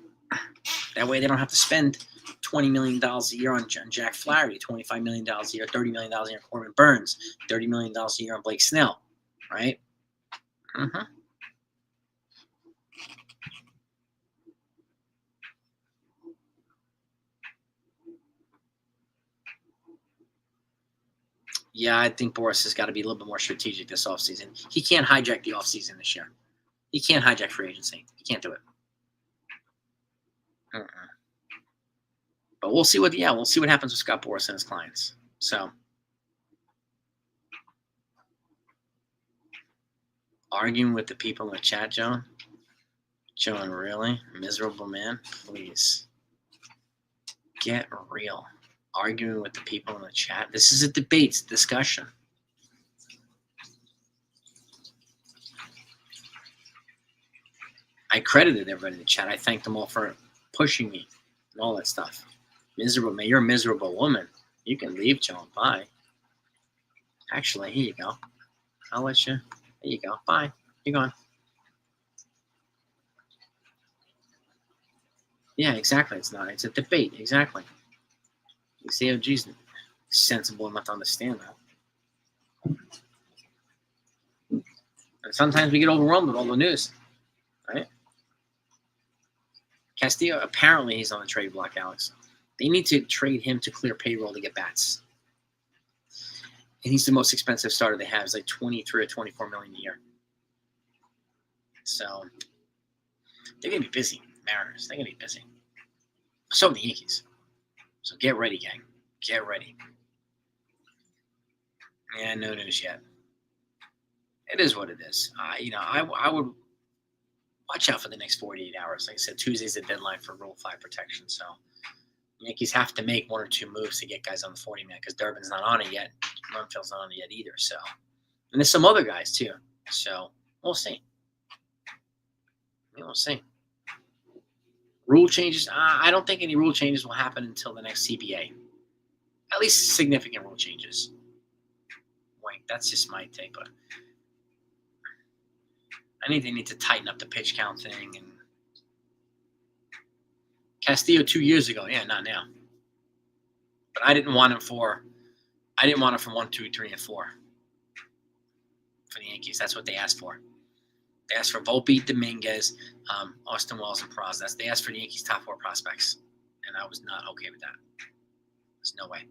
That way they don't have to spend $20 million a year on Jack Flaherty, $25 million a year, $30 million a year on Corbin Burns, $30 million a year on Blake Snell, right? Yeah, I think Boris has got to be a little bit more strategic this offseason. He can't hijack the offseason this year. He can't hijack free agency. He can't do it. But we'll see what happens with Scott Boras and his clients. So, arguing with the people in the chat, Joan, really? Miserable man? Please. Get real. Arguing with the people in the chat. This is a debate, discussion. I credited everybody in the chat. I thanked them all for pushing me and all that stuff. Miserable, man. You're a miserable woman. You can leave, Joan. Bye. Actually, here you go. I'll let you. There you go. Bye. You're gone. Yeah, exactly. It's not. It's a debate. Exactly. You see how Jesus sensible enough to understand that. And sometimes we get overwhelmed with all the news, right? Castillo, apparently he's on the trade block, Alex. They need to trade him to clear payroll to get bats. And he's the most expensive starter they have. It's like 23 or 24 million a year. So they're going to be busy, Mariners. They're going to be busy. So the Yankees. So get ready, gang. Get ready. Yeah, no news yet. It is what it is. I would watch out for the next 48 hours. Like I said, Tuesday's the deadline for Rule 5 protection. So Yankees have to make one or two moves to get guys on the 40-man because Durbin's not on it yet. Murfield's not on it yet either. So, and there's some other guys too. So we'll see. We'll see. Rule changes. I don't think any rule changes will happen until the next CBA. At least significant rule changes. Wait, that's just my take, but they need to tighten up the pitch count thing. And Castillo 2 years ago, yeah, not now. But I didn't want him from 1, 2, 3, and 4 for the Yankees. That's what they asked for. They asked for Volpe, Dominguez, Austin Wells, and Praz. They asked for the Yankees' top 4 prospects, and I was not okay with that. There's no way.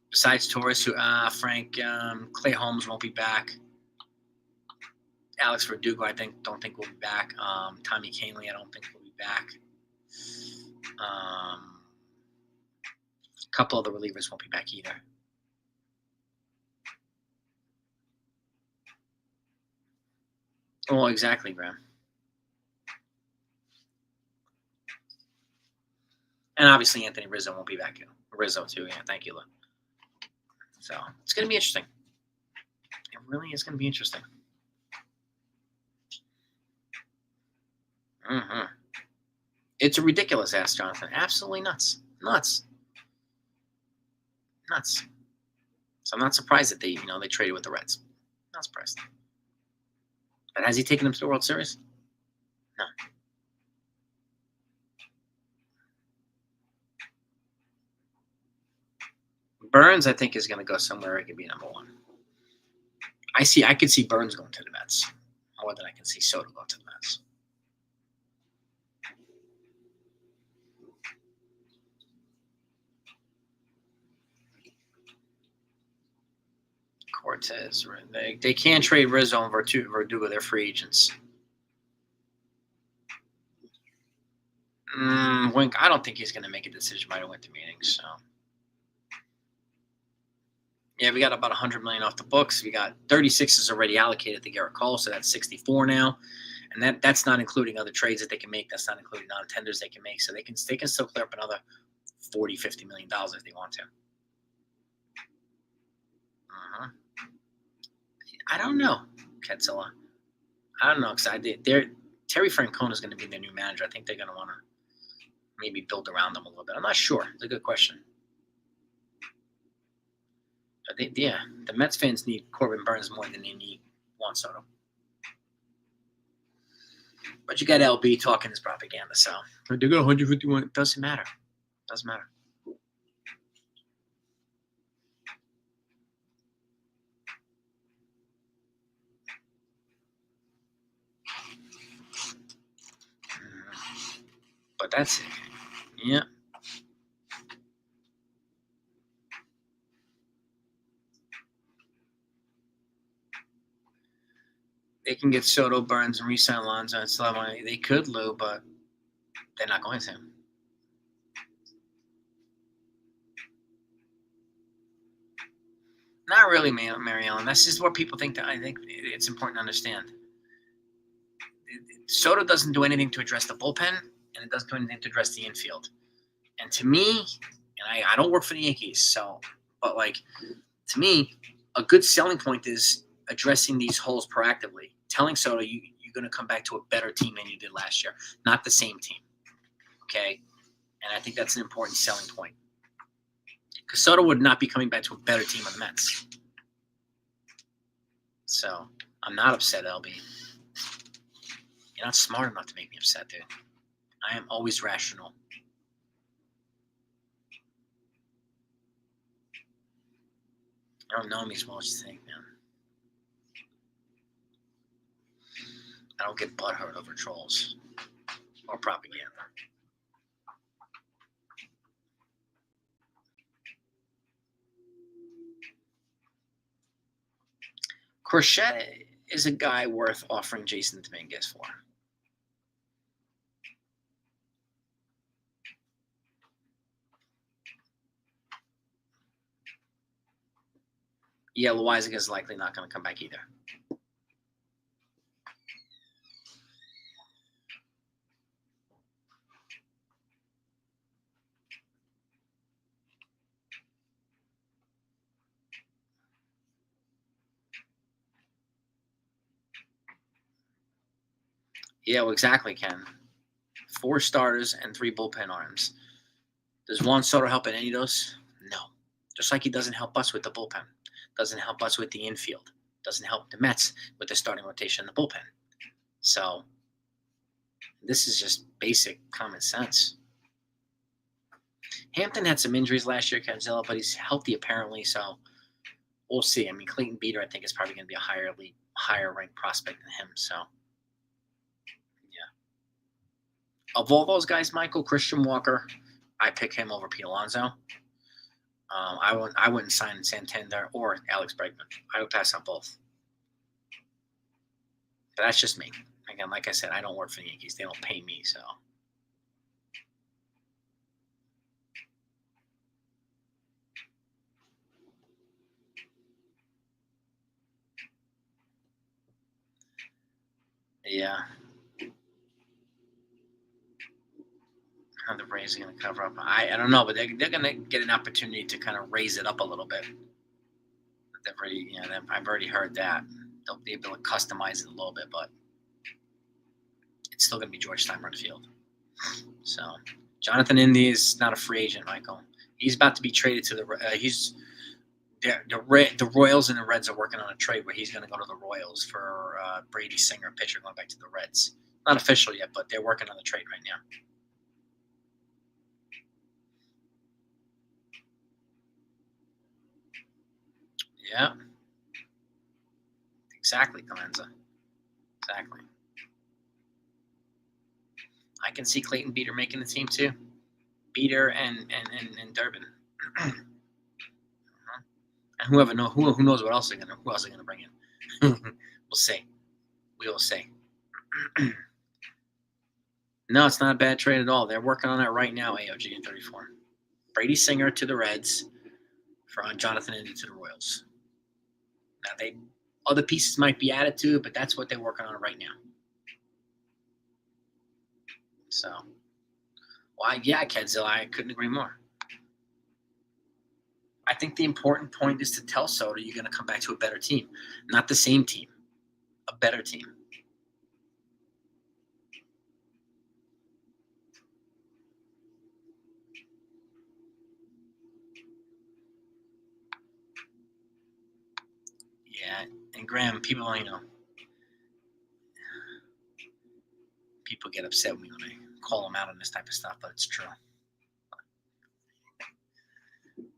Besides Torres, Frank, Clay Holmes won't be back. Alex Verdugo, don't think will be back. Tommy Kahnle, I don't think will be back. A couple other relievers won't be back either. Oh, exactly, Graham. And obviously Anthony Rizzo won't be back. Rizzo too, yeah. Thank you, Lou. So it's going to be interesting. It really is going to be interesting. Mm-hmm. It's a ridiculous ass, Jonathan. Absolutely nuts. Nuts. So I'm not surprised that they traded with the Reds. Not surprised. But has he taken them to the World Series? No. Burns, I think, is going to go somewhere. It could be number 1. I could see Burns going to the Mets more than I can see Soto going to the Mets. Cortez, they can't trade Rizzo and Verdugo. They're free agents. Wink, I don't think he's going to make a decision by the winter meeting. So, yeah, we got about $100 million off the books. We got 36 is already allocated to Garrett Cole, so that's 64 now, and that's not including other trades that they can make. That's not including non-tenders they can make. So they can still clear up another $40-50 million if they want to. I don't know, Ketzilla. I don't know because Terry Francona is going to be their new manager. I think they're going to want to maybe build around them a little bit. I'm not sure. It's a good question. But the Mets fans need Corbin Burns more than they need Juan Soto. But you got LB talking his propaganda, so they got 151. It doesn't matter. Doesn't matter. But that's it. Yeah. They can get Soto, Burns, and re-sign Alonso and still have money. They could, Lou, but they're not going to. Not really, Mary Ellen. That's just what people think. That I think it's important to understand. Soto doesn't do anything to address the bullpen, and it doesn't do anything to address the infield. And to me, and I don't work for the Yankees, but to me, a good selling point is addressing these holes proactively. Telling Soto you're going to come back to a better team than you did last year, not the same team. Okay? And I think that's an important selling point. Because Soto would not be coming back to a better team on the Mets. So, I'm not upset, LB. You're not smart enough to make me upset, dude. I am always rational. I don't know me as well as you think, man. I don't get butthurt over trolls or propaganda. Crochet is a guy worth offering Jason Dominguez for. Yeah, Loizaga is likely not going to come back either. Yeah, well, exactly, Ken. 4 starters and 3 bullpen arms. Does Juan Soto help in any of those? No. Just like he doesn't help us with the bullpen. Doesn't help us with the infield. Doesn't help the Mets with the starting rotation in the bullpen. So, this is just basic common sense. Hampton had some injuries last year, Kenzilla, but he's healthy apparently, so we'll see. I mean, Clayton Beater, I think, is probably going to be a higher ranked prospect than him. So, yeah. Of all those guys, Michael, Christian Walker, I pick him over Pete Alonso. I wouldn't sign Santander or Alex Bregman. I would pass on both. But that's just me. Again, like I said, I don't work for the Yankees. They don't pay me, so. Yeah. How the Rays are going to cover up. I don't know, but they're going to get an opportunity to kind of raise it up a little bit. I've already heard that. They'll be able to customize it a little bit, but it's still going to be George Steinbrenner Field. So, Jonathan India is not a free agent, Michael. He's about to be traded to the Royals and the Reds are working on a trade where he's going to go to the Royals for Brady Singer, pitcher, going back to the Reds. Not official yet, but they're working on the trade right now. Yeah. Exactly, Calenza. Exactly. I can see Clayton Beater making the team too. Beater and Durbin. And who knows what else they're gonna bring in. We'll see. We will see. No, it's not a bad trade at all. They're working on that right now, AOG in 34. Brady Singer to the Reds for Jonathan India to the Royals. Now other pieces might be added to it, but that's what they're working on right now. So, Kedzilla, I couldn't agree more. I think the important point is to tell Soto you're going to come back to a better team. Not the same team. A better team. Yeah, and Graham, people get upset with me when I call them out on this type of stuff, but it's true.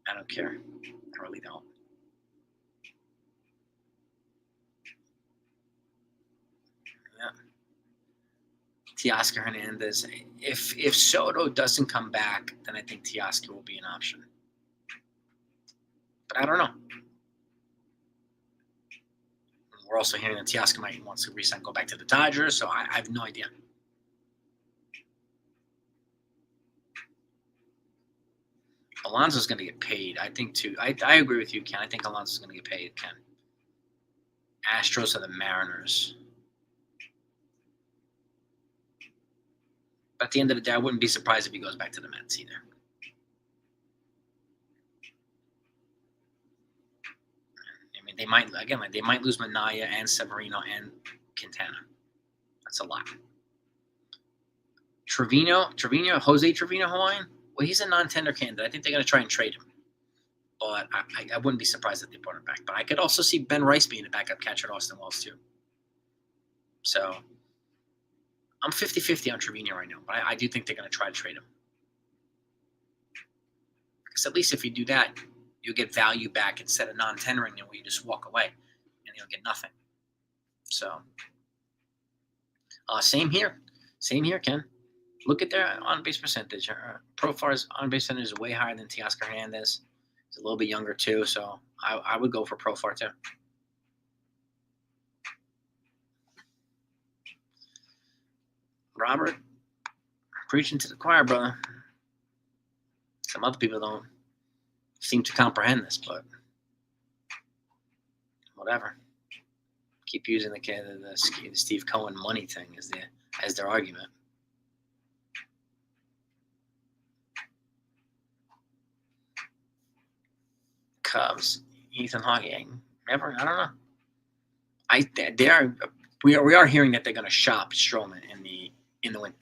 I don't care. I really don't. Yeah. Teoscar Hernandez. If Soto doesn't come back, then I think Teoscar will be an option. But I don't know. We're also hearing that Teoscar might want to resign, go back to the Dodgers, so I have no idea. Alonso's going to get paid, I think, too. I agree with you, Ken. I think Alonso's going to get paid, Ken. Astros are the Mariners. But at the end of the day, I wouldn't be surprised if he goes back to the Mets either. I mean, they might lose Minaya and Severino and Quintana. That's a lot. Jose Trevino Hawaiian. Well, he's a non-tender candidate. I think they're going to try and trade him. But I wouldn't be surprised if they brought him back. But I could also see Ben Rice being a backup catcher at Austin Wells, too. So I'm 50-50 on Trevino right now. But I do think they're going to try to trade him. Because at least if you do that, you'll get value back instead of non-tendering them where you just walk away and you'll get nothing. So same here. Same here, Ken. Look at their on-base percentage. Profar's on-base percentage is way higher than Teoscar Hernandez. He's a little bit younger, too, so I would go for Profar, too. Robert, preaching to the choir, brother. Some other people don't seem to comprehend this, but whatever. Keep using the Steve Cohen money thing as their argument. Cubs, Ethan Hawke, never. I don't know. We are hearing that they're going to shop Stroman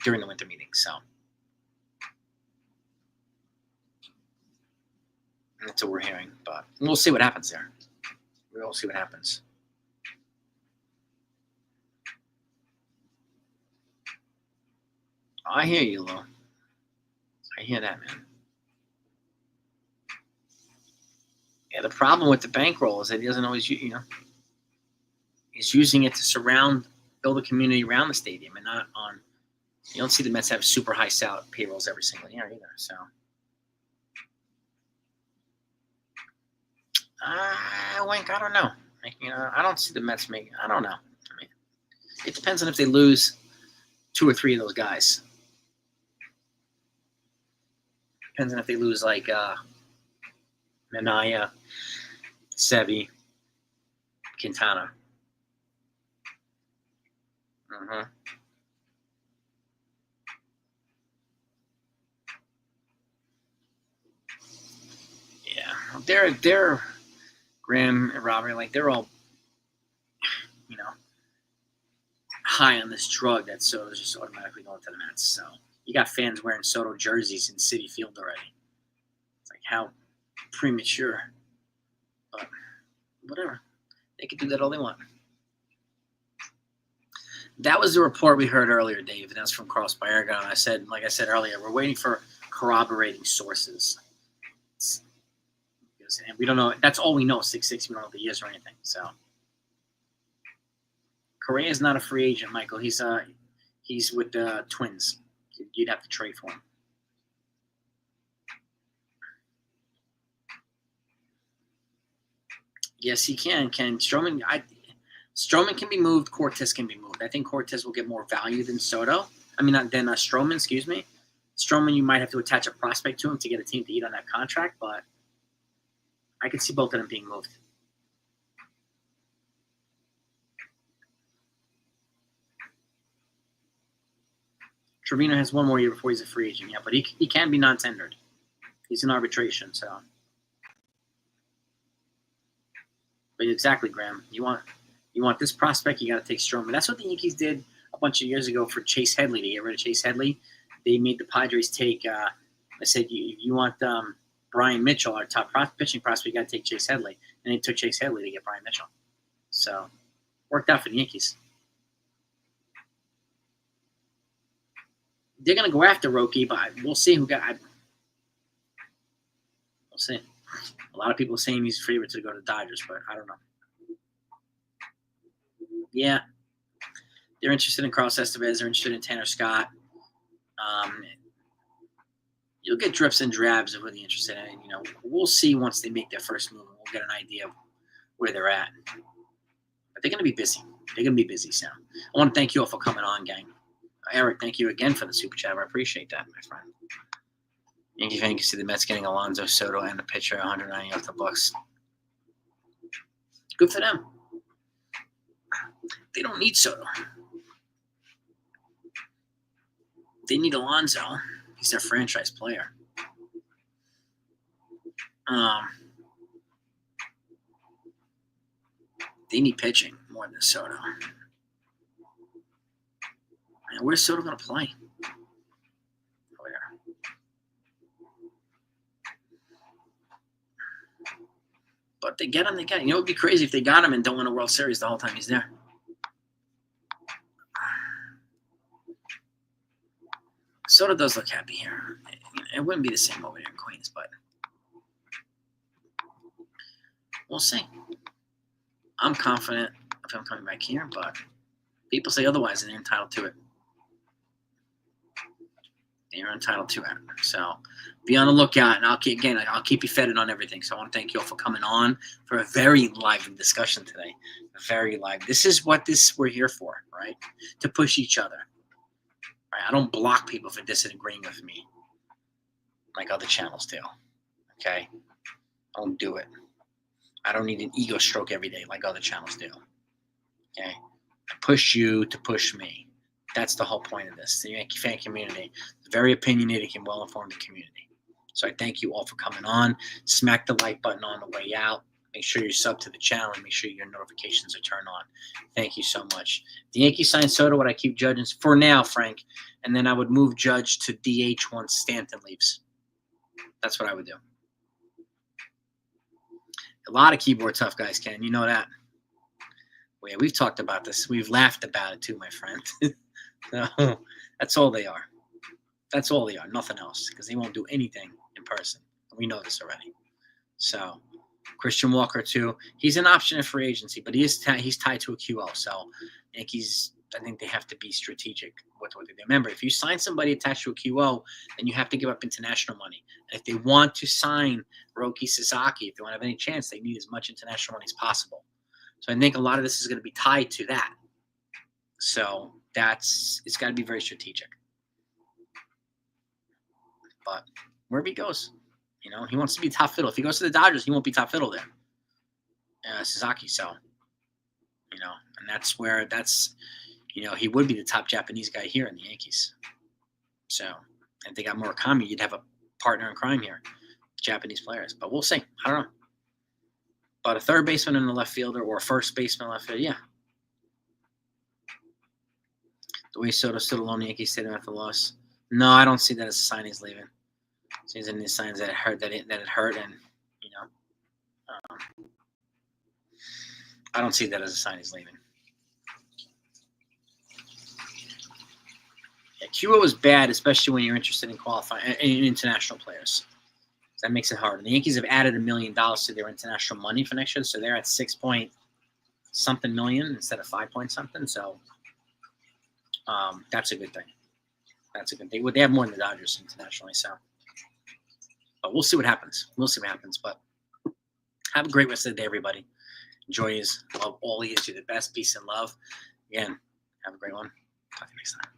during the winter meeting. So that's what we're hearing. But we'll see what happens there. We'll see what happens. I hear you, Lou. I hear that, man. Yeah, the problem with the bankroll is that he doesn't always, he's using it to build a community around the stadium and not on. You don't see the Mets have super high payrolls every single year either. So, Wink, I don't know. I don't see the Mets making. I don't know. I mean, it depends on if they lose 2 or 3 of those guys. Depends on if they lose like Minaya, Sevi, Quintana. Yeah, they're Graham and Robert, like they're all, high on this drug that Soto's just automatically going to the Mets. So you got fans wearing Soto jerseys in Citi Field already. It's like how premature, but whatever. They can do that all they want. That was the report we heard earlier, Dave, and that's from Carl Spierga. And like I said earlier, we're waiting for corroborating sources. And we don't know. That's all we know, 6'6". We don't know the years or anything. So Correa is not a free agent, Michael. He's with the Twins. You'd have to trade for him. Yes, he can. Stroman can be moved. Cortez can be moved. I think Cortez will get more value than Soto. Than Stroman, excuse me. Stroman, you might have to attach a prospect to him to get a team to eat on that contract, but I could see both of them being moved. Trevino has 1 more year before he's a free agent, yeah, but he can be non-tendered. He's in arbitration, so. But exactly, Graham. You want this prospect, you got to take Stroman. That's what the Yankees did a bunch of years ago for Chase Headley. To get rid of Chase Headley, they made the Padres take. They said you want Brian Mitchell, our top pitching prospect, you got to take Chase Headley, and they took Chase Headley to get Brian Mitchell. So worked out for the Yankees. They're going to go after Roki, but we'll see who got. We'll see. A lot of people are saying he's favorite to go to Dodgers, but I don't know. Yeah, they're interested in Carlos Estevez. They're interested in Tanner Scott. You'll get drips and drabs of who they're interested in. We'll see once they make their first move. We'll get an idea of where they're at. But they're going to be busy. They're going to be busy soon. I want to thank you all for coming on, gang. Eric, thank you again for the super chat. I appreciate that, my friend. Yankee fan can see the Mets getting Alonso, Soto, and the pitcher 190 off the Bucks. Good for them. They don't need Soto. They need Alonso. He's their franchise player. They need pitching more than Soto. And where's Soto going to play? But they get him, they get him. You know, it would be crazy if they got him and don't win a World Series the whole time he's there. Soto does look happy here. It wouldn't be the same over there in Queens, but we'll see. I'm confident of him coming back here, but people say otherwise, and they're entitled to it. They're entitled to it. So be on the lookout, and I'll keep you fed on everything. So I want to thank you all for coming on for a very lively discussion today. Very lively. This is what we're here for, right? To push each other. Right? I don't block people for disagreeing with me like other channels do. Okay? I don't do it. I don't need an ego stroke every day like other channels do. Okay? I push you to push me. That's the whole point of this. The Yankee fan community is a very opinionated and well-informed community. So I thank you all for coming on. Smack the like button on the way out. Make sure you're sub to the channel and make sure your notifications are turned on. Thank you so much. The Yankees sign Soto, what I keep Judge for now, Frank, and then I would move Judge to DH once Stanton leaves. That's what I would do. A lot of keyboard tough guys, Ken. You know that. Well, yeah, we've talked about this. We've laughed about it too, my friend. So that's all they are. That's all they are. Nothing else. Because they won't do anything in person. We know this already. So Christian Walker too. He's an option in free agency, but he's tied to a QO. So Yankees, I think they have to be strategic with what they do. Remember, if you sign somebody attached to a QO, then you have to give up international money. And if they want to sign Roki Sasaki, if they want to have any chance, they need as much international money as possible. So I think a lot of this is going to be tied to that. So it's got to be very strategic. But wherever he goes, you know, he wants to be top fiddle. If he goes to the Dodgers, he won't be top fiddle there. Sasaki, so, you know, and you know, he would be the top Japanese guy here in the Yankees. So if they got Murakami, you'd have a partner in crime here, Japanese players. But we'll see. I don't know. But a third baseman and a left fielder or a first baseman left fielder, yeah. The way Soto stood alone, the Yankees stayed after the loss. No, I don't see that as a sign he's leaving. Seems any signs that it hurt, and you know, I don't see that as a sign he's leaving. Yeah, QO is bad, especially when you're interested in qualifying in international players. That makes it hard. And the Yankees have added $1 million to their international money for next year, so they're at 6-point-something million instead of 5-point-something. So that's a good thing. That's a good thing. They have more than the Dodgers internationally, so. But we'll see what happens. But have a great rest of the day, everybody. Enjoy his love. All he is. You're the best. Peace and love. Again, have a great one. Talk to you next time.